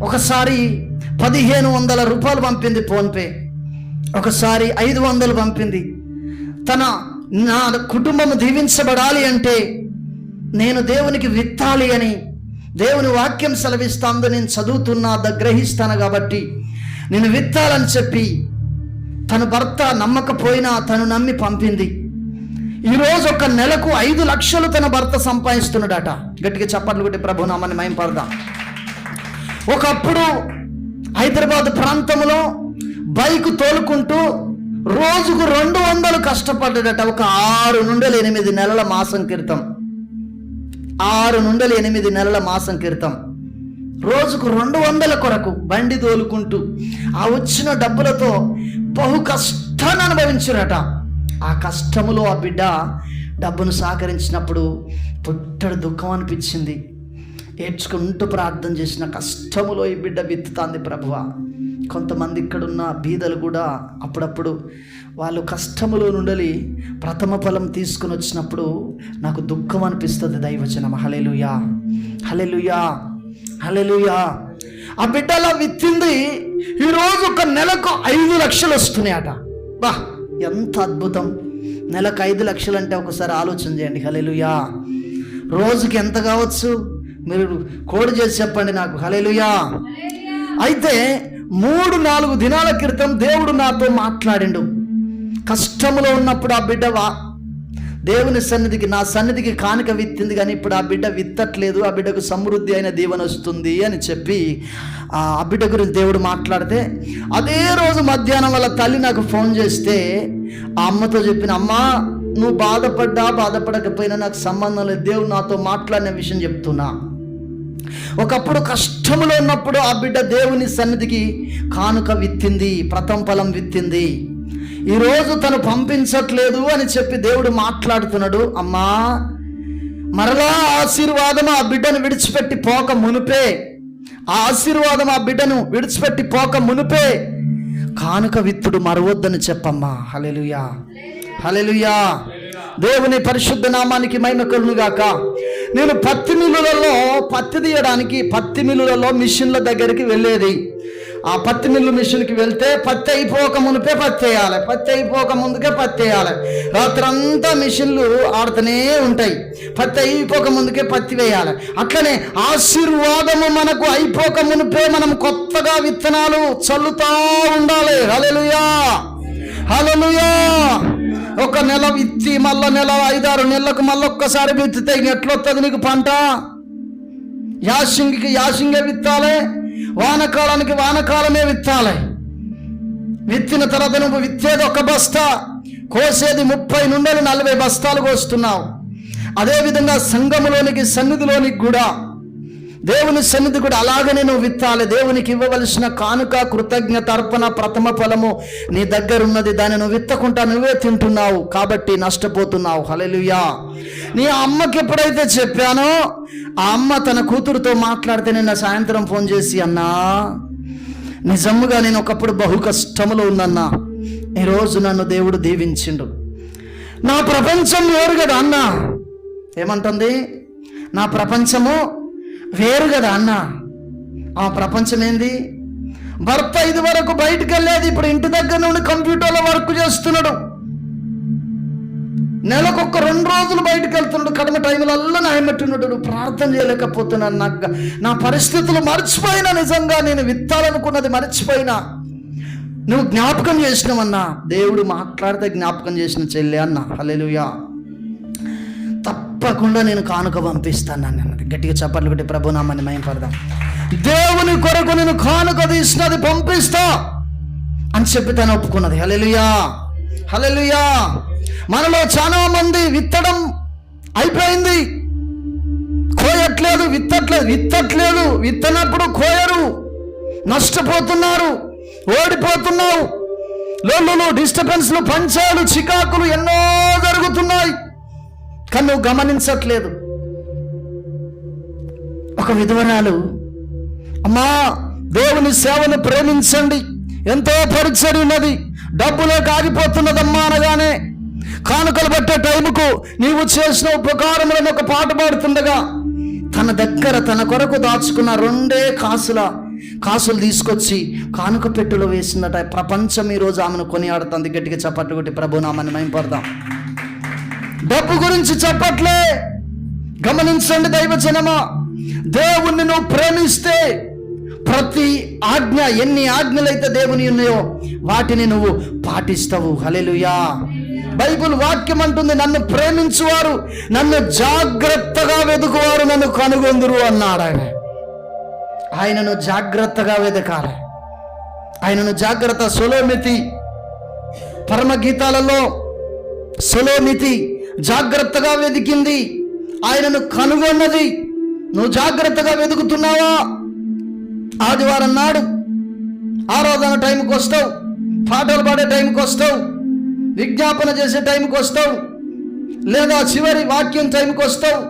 ఒకసారి 1500 రూపాయలు పంపింది ఫోన్పే, ఒకసారి 500 పంపింది. నా కుటుంబం దీవించబడాలి అంటే నేను దేవునికి విత్తాలి అని దేవుని వాక్యం సెలవిస్తాందో నేను చదువుతున్నా, గ్రహిస్తాను కాబట్టి నేను విత్తాలని చెప్పి తన భర్త నమ్మకపోయినా తను నమ్మి పంపింది. ఈరోజు ఒక నెలకు 5 లక్షలు తన భర్త సంపాదిస్తున్నాడట. గట్టిగా చప్పట్లు కొట్టి ప్రభు నామాన్ని మహిమపడదాం. ఒకప్పుడు హైదరాబాద్ ప్రాంతంలో బైక్ తోలుకుంటూ రోజుకు 200 కష్టపడ్డాడట. ఒక 6 నుండి 8 నెలల మాసం క్రితం, 6 నుండి 8 నెలల మాసం క్రితం రోజుకు 200 కొరకు బండి తోలుకుంటూ ఆ వచ్చిన డబ్బులతో బహు కష్టాన్ని అనుభవించారట. ఆ కష్టములో ఆ బిడ్డ డబ్బును సహకరించినప్పుడు పుట్టడు దుఃఖం అనిపించింది. ఏడ్చుకుంటూ ప్రార్థన చేసిన కష్టములో ఈ బిడ్డ విత్తుతాంది ప్రభువా. కొంతమంది ఇక్కడున్న బీదలు కూడా అప్పుడప్పుడు వాళ్ళు కష్టములో నుండి ప్రథమ ఫలం తీసుకుని వచ్చినప్పుడు నాకు దుఃఖం అనిపిస్తుంది. దైవచనం. హల్లెలూయా, హల్లెలూయా, హల్లెలూయా. ఆ బిడ్డలా విత్తింది. ఈరోజు ఒక నెలకు 5 లక్షలు వస్తున్నాయట. బా, ఎంత అద్భుతం. నెలకు 5 లక్షలు అంటే ఒకసారి ఆలోచన చేయండి. హల్లెలూయా. రోజుకి ఎంత కావచ్చు మీరు కోడ్ చేసి చెప్పండి నాకు. హల్లెలూయా. అయితే 3-4 దినాల క్రితం దేవుడు నాతో మాట్లాడిండు. కష్టములో ఉన్నప్పుడు ఆ బిడ్డ దేవుని సన్నిధికి, నా సన్నిధికి కానుక విత్తింది, కానీ ఇప్పుడు ఆ బిడ్డ విత్తట్లేదు, ఆ బిడ్డకు సమృద్ధి అయిన దీవెన వస్తుంది అని చెప్పి ఆ బిడ్డ గురించి దేవుడు మాట్లాడితే, అదే రోజు మధ్యాహ్నం వాళ్ళ తల్లి నాకు ఫోన్ చేస్తే ఆ అమ్మతో చెప్పిన, అమ్మా నువ్వు బాధపడకపోయినా నాకు సంబంధం లేదు, దేవుడు నాతో మాట్లాడిన విషయం చెప్తున్నా. ఒకప్పుడు కష్టములో ఉన్నప్పుడు ఆ బిడ్డ దేవుని సన్నిధికి కానుక విత్తింది, ప్రథమ ఫలం విత్తింది. ఈరోజు తను పంపించట్లేదు అని చెప్పి దేవుడు మాట్లాడుతున్నాడు. అమ్మా, మరలా ఆశీర్వాదం ఆ బిడ్డను విడిచిపెట్టి పోక మునిపే, కానుక విత్తుడు మరవద్దని చెప్పమ్మా. హల్లెలూయా, హల్లెలూయా. దేవుని పరిశుద్ధ నామానికి మహిమ కలుగును గాక. నేను పత్తి తీయడానికి పత్తి మిల్లులలో మిషన్ల దగ్గరికి వెళ్ళేది. ఆ పత్తి మిల్లు మిషన్కి వెళ్తే పత్తి అయిపోక మునిపే పత్తి వేయాలి, పత్తి అయిపోక ముందుకే పత్తి వేయాలి. రాత్రంతా మిషన్లు ఆడుతూనే ఉంటాయి, పత్తి అయిపోక ముందుకే పత్తి వేయాలి. అట్లనే ఆశీర్వాదము మనకు అయిపోక మునిపే మనం కొత్తగా విత్తనాలు చల్లుతా ఉండాలి. హల్లెలూయా, హల్లెలూయా. ఒక నెల విత్తి మళ్ళా 5-6 నెలలకు మళ్ళొక్కసారి విత్తితే ఎట్లొస్తుంది నీకు పంట? యాసింగే విత్తాలి, వానకాలానికి వానకాలమే విత్తాలి. విత్తిన తర్వాత నువ్వు విత్తేది 1 బస్తా, కోసేది 30 నుండి 40 బస్తాలు కోస్తున్నావు. అదేవిధంగా సంఘములోనికి, సన్నిధిలోనికి కూడా, దేవుని సన్నిధి కూడా అలాగనే నువ్వు విత్తాలి. దేవునికి ఇవ్వవలసిన కానుక, కృతజ్ఞత అర్పణ, ప్రథమ ఫలము నీ దగ్గర ఉన్నది. దాన్ని నువ్వు విత్తకుండా నువ్వే తింటున్నావు కాబట్టి నష్టపోతున్నావు. హల్లెలూయా. నీ అమ్మకి ఎప్పుడైతే చెప్పానో ఆ అమ్మ తన కూతురుతో మాట్లాడితే నిన్న సాయంత్రం ఫోన్ చేసి, అన్నా నిజముగా నేను ఒకప్పుడు బహు కష్టములో ఉన్నన్నా, ఈరోజు నన్ను దేవుడు దీవించిండు. నా ప్రపంచం వేరు కదా అన్న. ఏమంటుంది? నా ప్రపంచము వేరు కదా అన్న. ఆ ప్రపంచం ఏంది? భర్త ఇది వరకు బయటకు వెళ్ళేది, ఇప్పుడు ఇంటి దగ్గర నుండి కంప్యూటర్లో వర్క్ చేస్తున్నాడు. నెలకొక 2 రోజులు బయటకు వెళ్తున్నాడు, కడమ టైంలలో నాయమట్టున్నాడు, ప్రార్థన చేయలేకపోతున్నాను, నా పరిస్థితులు మర్చిపోయినా, నిజంగా నేను విత్తాలనుకున్నది మర్చిపోయినా, నువ్వు జ్ఞాపకం చేసినావన్నా, దేవుడు మాట్లాడితే జ్ఞాపకం చేసిన చెల్లె అన్న. హల్లెలూయా. తప్పకుండా నేను కానుక పంపిస్తాను అన్నది. గట్టిగా చప్పట్లు కొట్టి ప్రభు నామని మహిమపడదాం. దేవుని కొరకు నేను కానుక తీసినది పంపిస్తా అని చెప్పి తను ఒప్పుకున్నది. హల్లెలూయా, హల్లెలూయా. మనలో చాలా మంది విత్తడం అయిపోయింది, కోయట్లేదు, విత్తట్లేదు, విత్తనప్పుడు కోయరు, నష్టపోతున్నారు, ఓడిపోతున్నావు. లోన్లు, డిస్టర్బెన్స్లు, పంచాలు, చికాకులు ఎన్నో జరుగుతున్నాయి, కానీ నువ్వు గమనించట్లేదు. ఒక విధవరాలు, అమ్మా దేవుని సేవను ప్రేమించండి, ఎంతో పరిచయం ఉన్నది, డబ్బులోకి ఆగిపోతున్నదమ్మా అనగానే, కానుకలు పట్టే టైంకు నీవు చేసిన ఉపకారములను ఒక పాట పాడుతుండగా తన దగ్గర తన కొరకు దాచుకున్న 2 కాసులు తీసుకొచ్చి కానుక పెట్టెలో వేసిందట. ప్రపంచం ఈరోజు ఆమెను కొనియాడుతుంది. గట్టిగా చప్పట్లు కొట్టి ప్రభు నామని మహిమపడదాం. డబ్బు గురించి చెప్పట్లే. గమనించండి దైవజనమా, దేవుణ్ణి నువ్వు ప్రేమిస్తే ప్రతి ఆజ్ఞ, ఎన్ని ఆజ్ఞలైతే దేవుని ఉన్నాయో వాటిని నువ్వు పాటిస్తావు. హల్లెలూయా. బైబిల్ వాక్యం అంటుంది, నన్ను ప్రేమించువారు, నన్ను జాగ్రత్తగా వెతుకువారు నన్ను కనుగొందురు అన్నాడు. ఆయనను జాగ్రత్తగా వెతకాలి, ఆయనను జాగ్రత్త. సొలొమితి పరమగీతాలలో సొలొమితి జాగ్రత్తగా వెతికింది, ఆయనను కనుగొన్నది. నువ్వు జాగ్రత్తగా వెతుకుతున్నావా? ఆదివారం నాడు ఆరాధన టైంకి వస్తావు, పాటలు పాడే టైంకి వస్తావు, విజ్ఞాపన చేసే టైంకి వస్తావు, లేదా చివరి వాక్యం టైంకి వస్తావు.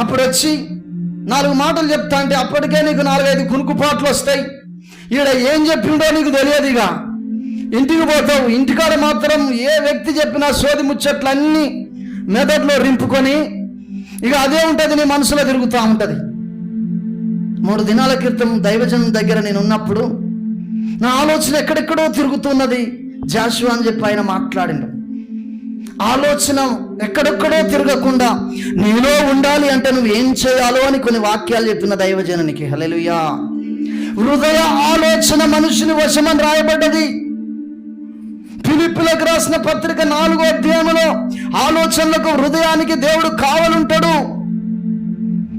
అప్పుడు వచ్చి 4 మాటలు చెప్తా అంటే అప్పటికే నీకు 4-5 కునుకుపాట్లు వస్తాయి. ఈడ ఏం చెప్పిండో నీకు తెలియదు. ఇక ఇంటికి పోతావు, ఇంటికాడ మాత్రం ఏ వ్యక్తి చెప్పినా సోది ముచ్చట్లన్నీ మెదడులో రింపుకొని ఇక అదే ఉంటుంది, నీ మనసులో తిరుగుతూ ఉంటుంది. 3 దినాల క్రితం దైవజనం దగ్గర నేను ఉన్నప్పుడు నా ఆలోచన ఎక్కడెక్కడో తిరుగుతున్నది. జాషువా అని చెప్పి ఆయన మాట్లాడిండు. ఆలోచన ఎక్కడెక్కడో తిరగకుండా నీలో ఉండాలి అంటే నువ్వు ఏం చేయాలో అని కొన్ని వాక్యాలు చెప్పిన దైవజనానికి. హల్లెలూయా. హృదయ ఆలోచన మనుషుని వశమని రాయబడ్డది. ఫిలిప్పీలకు రాసిన పత్రిక 4వ అధ్యాయంలో ఆలోచనలకు, హృదయానికి దేవుడు కావలుంటాడు.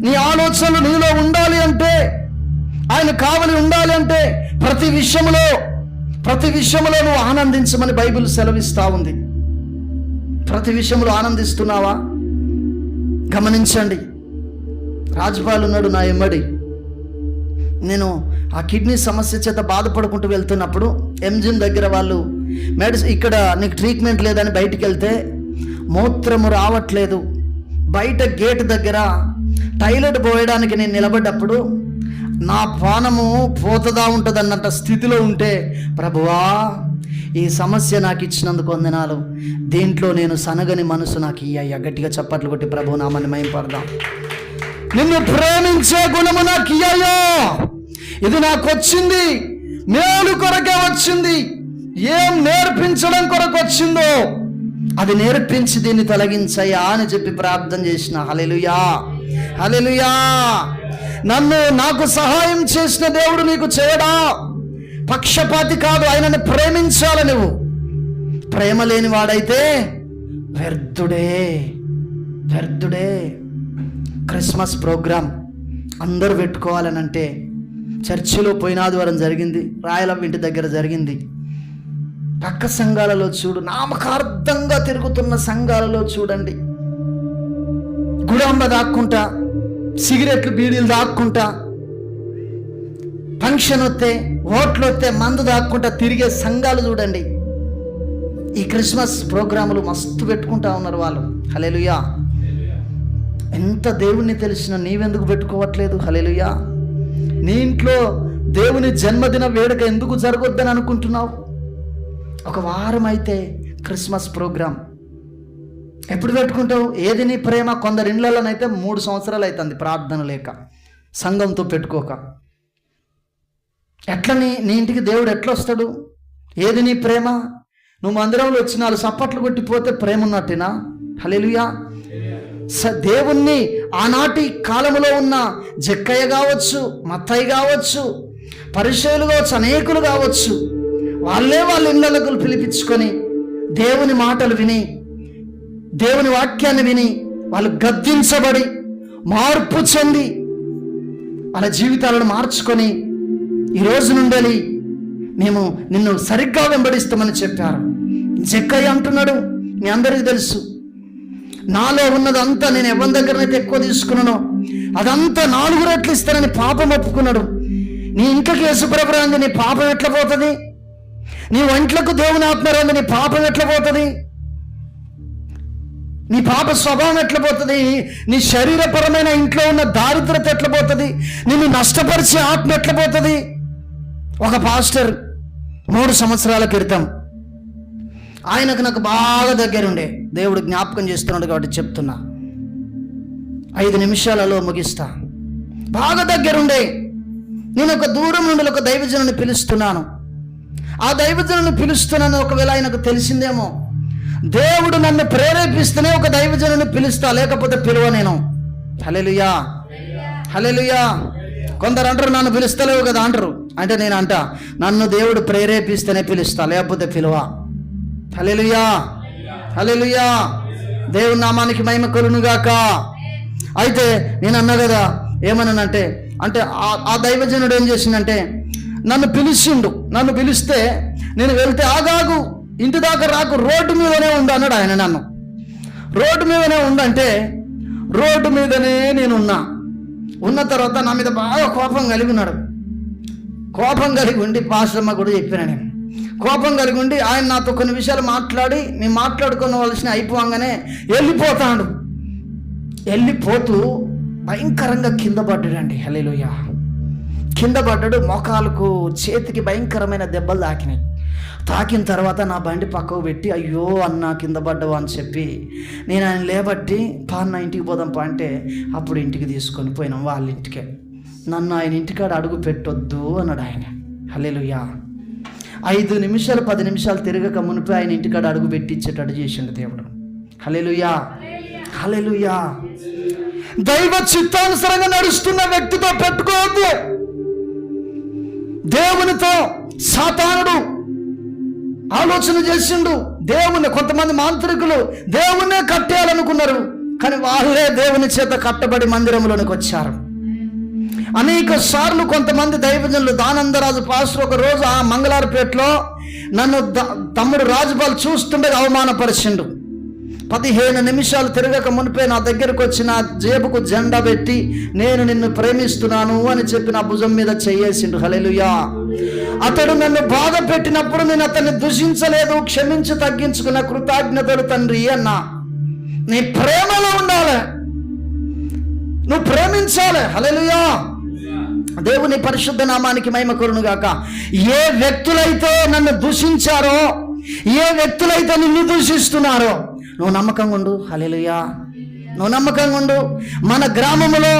నీ ఆలోచనలు నీలో ఉండాలి అంటే, ఆయన కావలి ఉండాలి అంటే ప్రతి విషయంలో నువ్వు ఆనందించమని బైబిల్ సెలవిస్తూ ఉంది. ప్రతి విషయంలో ఆనందిస్తున్నావా? గమనించండి. రాజపాల్ ఉన్నాడు నా ఎమ్మడి. నేను ఆ కిడ్నీ సమస్య చేత బాధపడుకుంటూ వెళ్తున్నప్పుడు ఎంజిఎం దగ్గర వాళ్ళు ఇక్కడ నీకు ట్రీట్మెంట్ లేదని బయటికి వెళ్తే మూత్రము రావట్లేదు. బయట గేట్ దగ్గర టాయిలెట్ పోయడానికి నేను నిలబడ్డప్పుడు నా ప్రాణము పోతదా ఉంటుంది అన్నట్ట స్థితిలో ఉంటే, ప్రభువా ఈ సమస్య నాకు ఇచ్చినందుకు వందనాలు, దీంట్లో నేను సనగని మనసు నాకు ఇయ్యా. గట్టిగా చప్పట్లు కొట్టి ప్రభు నామని మహిమపడదాం. నిన్ను ప్రేమించే గుణము నాకు ఇయ్యా. ఇది నాకు వచ్చింది, మేలు కొరకే వచ్చింది. ఏం నేర్పించడం కొరకు వచ్చిందో అది నేర్పించి దీన్ని తొలగించయ్యా అని చెప్పి ప్రార్థన చేసిన. హల్లెలూయా, హల్లెలూయా. నాకు సహాయం చేసిన దేవుడు నీకు చేయడా? పక్షపాతి కాదు, ఆయనని ప్రేమించాలి. నువ్వు ప్రేమ లేని వాడైతే వ్యర్థుడే. క్రిస్మస్ ప్రోగ్రాం అందరూ పెట్టుకోవాలనంటే చర్చిలో పోయినాదివారం జరిగింది, రాయలమ్మ ఇంటి దగ్గర జరిగింది. పక్క సంఘాలలో చూడు, నామకార్థంగా తిరుగుతున్న సంఘాలలో చూడండి, గుడాంబ దాక్కుంటా, సిగరెట్లు బీడీలు దాక్కుంటా, ఫంక్షన్ వస్తే, ఓట్లు వస్తే మందు దాక్కుంటా తిరిగే సంఘాలు చూడండి. ఈ క్రిస్మస్ ప్రోగ్రాములు మస్తు పెట్టుకుంటా ఉన్నారు వాళ్ళు. హల్లెలూయా. ఎంత దేవుణ్ణి తెలిసిన నీవెందుకు పెట్టుకోవట్లేదు? హల్లెలూయా. నీ ఇంట్లో దేవుని జన్మదిన వేడుక ఎందుకు జరగొద్దని అనుకుంటున్నావు? 1 వారం అయితే క్రిస్మస్ ప్రోగ్రాం ఎప్పుడు పెట్టుకుంటావు? ఏది నీ ప్రేమ? కొందరు ఇండ్లలోనైతే 3 సంవత్సరాలు అవుతుంది ప్రార్థన లేక, సంఘంతో పెట్టుకోక. ఎట్లా నీ ఇంటికి దేవుడు ఎట్లా వస్తాడు? ఏది నీ ప్రేమ? నువ్వు మందిరంలో వచ్చి 4 చప్పట్లు కొట్టిపోతే ప్రేమ ఉన్నట్టేనా? హల్లెలూయా. దేవుణ్ణి ఆనాటి కాలంలో ఉన్న జక్కయ్య కావచ్చు, మత్తయి కావచ్చు, పరిసయ్యులు కావచ్చు, అనేకులు కావచ్చు, వాళ్ళ ఇళ్ళకు పిలిపించుకొని దేవుని మాటలు విని, దేవుని వాక్యాన్ని విని వాళ్ళు గద్దించబడి మార్పు చెంది వాళ్ళ జీవితాలను మార్చుకొని ఈ రోజు నుండి మేము నిన్ను సరిగ్గా వెంబడిస్తామని చెప్పారు. జక్కయ్య అంటున్నాడు, మీ అందరికీ తెలుసు, నాలో ఉన్నదంతా నేను ఎవరి దగ్గరనైతే ఎక్కువ తీసుకున్నానో అదంతా 4 రెట్లు ఇస్తానని పాపం ఒప్పుకున్నాడు. నీ ఇంట్లోకి యేసుప్రభు రాంది నీ పాపం ఎట్లా పోతుంది? నీ ఒంట్లకు దేవుని ఆత్మ రాంది నీ పాపం ఎట్లా పోతుంది? నీ పాప స్వభావం ఎట్లా పోతుంది? నీ శరీరపరమైన ఇంట్లో ఉన్న దారిద్రత ఎట్లా పోతుంది? నిన్ను నష్టపరిచే ఆత్మ ఎట్లా పోతుంది? ఒక పాస్టర్ 3 సంవత్సరాల క్రితం, ఆయనకు నాకు బాగా దగ్గరుండే, దేవుడు జ్ఞాపకం చేస్తున్నాడు కాబట్టి చెప్తున్నా, 5 నిమిషాలలో ముగిస్తా. బాగా దగ్గరుండే నేను ఒక దూరం నుండి ఒక దైవజనుని పిలుస్తున్నాను. ఆ దైవజనుని పిలుస్తున్నాను, ఒకవేళ ఆయనకు తెలిసిందేమో, దేవుడు నన్ను ప్రేరేపిస్తేనే ఒక దైవజనుని పిలుస్తా, లేకపోతే పిలువ నేను. హల్లెలూయా, హల్లెలూయా. కొందరు అంటారు నన్ను పిలుస్తలేవు కదా అంటారు. అంటే నేను అంట, నన్ను దేవుడు ప్రేరేపిస్తేనే పిలుస్తా, లేకపోతే పిలువ. హల్లెలూయా, హల్లెలూయా. దేవుని నామానికి మహిమ కలుగునుగాక. అయితే నేను అన్నా కదా, ఏమన్నానంటే, అంటే ఆ దైవజనుడు ఏం చేసిందంటే, నన్ను పిలిచిండు. నన్ను పిలిస్తే నేను వెళ్తే, ఆగాగు, ఇంటి దాకా రాకు, రోడ్డు మీదనే ఉండు అన్నాడు ఆయన. నన్ను రోడ్డు మీదనే ఉండంటే రోడ్డు మీదనే నేనున్నా. ఉన్న తర్వాత నా మీద బాగా కోపం కలిగి ఉన్నాడు. కోపం కలిగి ఉండి పాస్టర్మ కూడా చెప్పిన, నేను కోపం కలిగి ఉండి ఆయన నాతో కొన్ని విషయాలు మాట్లాడి, మేము మాట్లాడుకోవలసిన అయిపోగానే వెళ్ళిపోతాడు. వెళ్ళిపోతూ భయంకరంగా కింద పడ్డాడండి. హల్లెలూయా. కింద పడ్డాడు. మోకాలకు చేతికి భయంకరమైన దెబ్బలు తాకినాయి. తాకిన తర్వాత నా బండి పక్కకు పెట్టి, అయ్యో అన్న కింద పడ్డావు అని చెప్పి నేను ఆయన లేబట్టి, పాన్న ఇంటికి పోదాం పా అంటే, అప్పుడు ఇంటికి తీసుకొని పోయినాం వాళ్ళ ఇంటికే. నన్ను ఆయన ఇంటికాడ అడుగు పెట్టొద్దు అన్నాడు ఆయన. హల్లెలూయా. 5 నిమిషాలు 10 నిమిషాలు తిరగక మునిపి ఆయన ఇంటికాడ అడుగు పెట్టించేటట్టు చేసిండు దేవుడు. హల్లెలూయా, హల్లెలూయా. దైవ చిత్తానుసారంగా నడుస్తున్న వ్యక్తితో పెట్టుకోవద్దు. దేవునితో సాతానుడు ఆలోచన చేసిండు. దేవుని, కొంతమంది మాంత్రికులు దేవుణ్ణే కట్టేయాలనుకున్నారు, కానీ వాళ్ళే దేవుని చేత కట్టబడి మందిరంలోనికి వచ్చారు. అనేక సార్లు కొంతమంది దైవజనులు, దానందరాజు పాస్టర్ ఒక రోజు ఆ మంగళారపేటలో నన్ను తమ్ముడు రాజుపాల్ చూస్తుండగా అవమానపరిచిండు. 15 నిమిషాలు తిరగక మునిపే నా దగ్గరకు వచ్చి నా జేబుకు జెండా పెట్టి, నేను నిన్ను ప్రేమిస్తున్నాను అని చెప్పి నా భుజం మీద చేయేసిండు. హల్లెలూయా. అతడు నన్ను బాధ పెట్టినప్పుడు నేను అతన్ని దూషించలేదు, క్షమించి తగ్గించుకున్న కృతజ్ఞతలు తండ్రి అన్నా. నీ ప్రేమలో ఉండాలి, నువ్వు ప్రేమించాలి. హల్లెలూయా. దేవుని పరిశుద్ధ నామానికి మహిమ కలుగునుగాక. ఏ వ్యక్తులైతే నన్ను దూషించారో, ఏ వ్యక్తులైతే నిన్ను దూషిస్తున్నారో, నువ్వు నమ్మకంగా ఉండు. హల్లెలూయా, నువ్వు నమ్మకంగా ఉండు. మన గ్రామంలో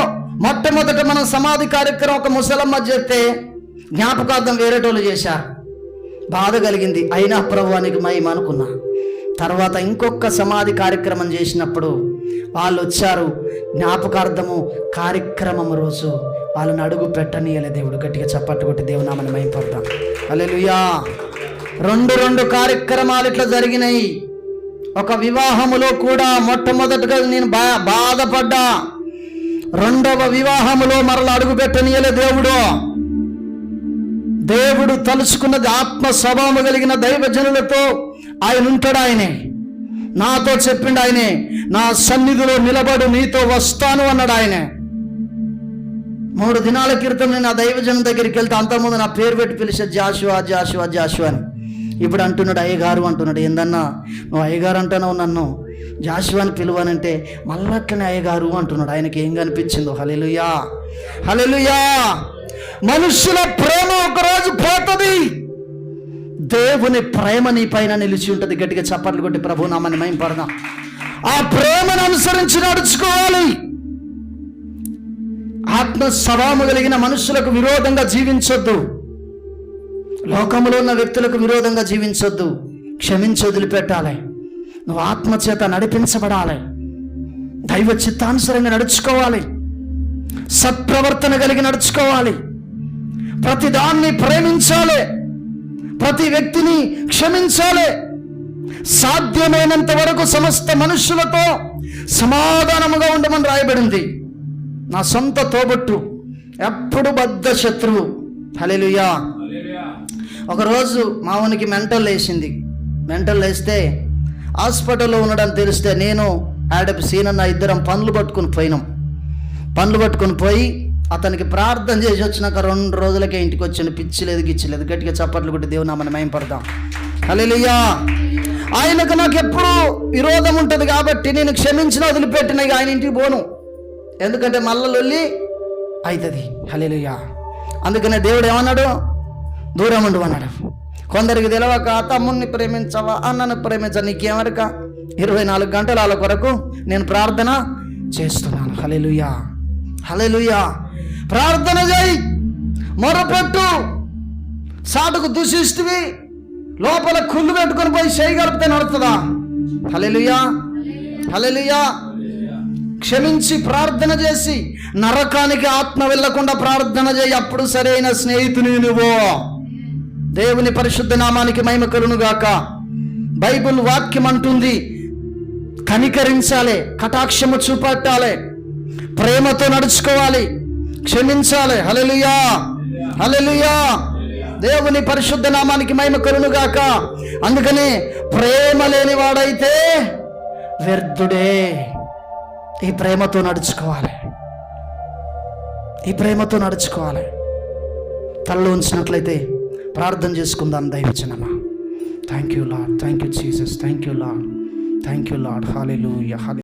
మొట్టమొదట మన సమాధి కార్యక్రమం ఒక ముసలమ్మ చేస్తే జ్ఞాపకార్థం వేరేటోళ్ళు చేశారు. బాధ కలిగింది, అయినా ప్రభువానికి మహిమ అనుకున్నా. తర్వాత ఇంకొక సమాధి కార్యక్రమం చేసినప్పుడు వాళ్ళు వచ్చారు. జ్ఞాపకార్థము కార్యక్రమం రోజు వాళ్ళని అడుగు పెట్టనీయలే దేవుడు. గట్టిగా చప్పట్లు కొట్టి దేవునామని మహిమపడతాం. హల్లెలూయా. 2 కార్యక్రమాలు ఇట్లా జరిగినాయి. ఒక వివాహములో కూడా మొట్టమొదటిగా నేను బాధపడ్డా. 2వ వివాహములో మరలా అడుగు పెట్టనీయలే దేవుడు. దేవుడు తలుచుకున్నది ఆత్మ స్వభావము కలిగిన దైవజనులతో ఆయన ఉంటాడు. ఆయనే నాతో చెప్పిండు, ఆయనే నా సన్నిధిలో నిలబడు, నీతో వస్తాను అన్నాడు. ఆయనే 3 దినాల క్రితం నేను ఆ దైవజనం దగ్గరికి వెళ్తే, అంతకుముందు నా పేరు పెట్టి పిలిచే జాషువా జాషువా జాషువా అని. ఇప్పుడు అంటున్నాడు అయ్యగారు అంటున్నాడు. ఏందన్నా నువ్వు అయ్యగారు అంటున్నావు, నన్ను జాషువాని పిలువనంటే మళ్ళీ అట్లనే అయ్యగారు అంటున్నాడు. ఆయనకి ఏం కనిపించిందో. హల్లెలూయా, హల్లెలూయా. మనుషుల ప్రేమ ఒకరోజు పోతుంది, దేవుని ప్రేమ నీ పైన నిలిచి ఉంటుంది. గట్టిగా చప్పట్లు కొట్టి ప్రభు నామని మహిమపడదాం. ఆ ప్రేమను అనుసరించి నడుచుకోవాలి. ఆత్మ స్వభావము కలిగిన మనుషులకు విరోధంగా జీవించొద్దు. లోకములో ఉన్న వ్యక్తులకు విరోధంగా జీవించొద్దు. క్షమించి వదిలిపెట్టాలి. నువ్వు ఆత్మచేత నడిపించబడాలి. దైవ చిత్తానుసరంగా నడుచుకోవాలి. సత్ప్రవర్తన కలిగి నడుచుకోవాలి. ప్రతి దాన్ని ప్రేమించాలి. ప్రతి వ్యక్తిని క్షమించాలి. సాధ్యమైనంత వరకు సమస్త మనుషులతో సమాధానముగా ఉండమని రాయబడింది. నా సొంత తోబట్టు ఎప్పుడు బద్ధ శత్రువు. హల్లెలూయా. ఒకరోజు మావునికి మెంటల్ లేచింది. మెంటల్ లేస్తే హాస్పిటల్లో ఉన్నాడని తెలిస్తే నేను ఆడపు సీనన్న ఇద్దరం పండ్లు పట్టుకొని పోయి అతనికి ప్రార్థన చేసి వచ్చినాక 2 రోజులకే ఇంటికి వచ్చాను. పిచ్చిలేదు గిచ్చిలేదు. గట్టిగా చప్పట్లు కొట్టి దేవుని నామమున మహిమపడదాం. హల్లెలూయా. ఆయనకు నాకు ఎప్పుడు విరోధం ఉంటుంది కాబట్టి నేను క్షమించిన వదిలిపెట్టిన ఆయన ఇంటికి పోను. ఎందుకంటే మళ్ళీ లొల్లి అవుతుంది. హల్లెలూయా. అందుకనే దేవుడు ఏమన్నాడు? దూరం ఉండు అన్నాడు. కొందరికి తెలియక తమ్ముడిని ప్రేమించవా, అన్నను ప్రేమించవా, నీకేమరక? 24 గంటల వాళ్ళ కొరకు నేను ప్రార్థన చేస్తున్నాను. హల్లెలూయా. హల్లెలూయా. ప్రార్థన చేయి, మొరపెట్టు. సాటుకు దూషిస్తువి లోపల కుళ్ళు పెట్టుకొని పోయి చేయగలిపితే నడుతుందా? హల్లెలూయా. హల్లెలూయా. క్షమించి ప్రార్థన చేసి నరకానికి ఆత్మ వెళ్ళకుండా ప్రార్థన చేయి. అప్పుడు సరైన స్నేహితుని నువ్వు. దేవుని పరిశుద్ధ నామానికి మహిమ కలుగును గాక. బైబిల్ వాక్యం అంటుంది, కనికరించాలి, కటాక్షము చూపెట్టాలి, ప్రేమతో నడుచుకోవాలి, క్షమించాలి. హల్లెలూయా. హల్లెలూయా. దేవుని పరిశుద్ధ నామానికి మహిమ కలుగును గాక. అందుకని ప్రేమ లేని వాడైతే వ్యర్థుడే. ఈ ప్రేమతో నడుచుకోవాలి. ఈ ప్రేమతో నడుచుకోవాలి. తలలో ఉంచినట్లయితే ప్రార్థన చేసుకుందాం. దైవజనమా, thank you Lord, thank you Jesus, thank you Lord, thank you Lord. Hallelujah.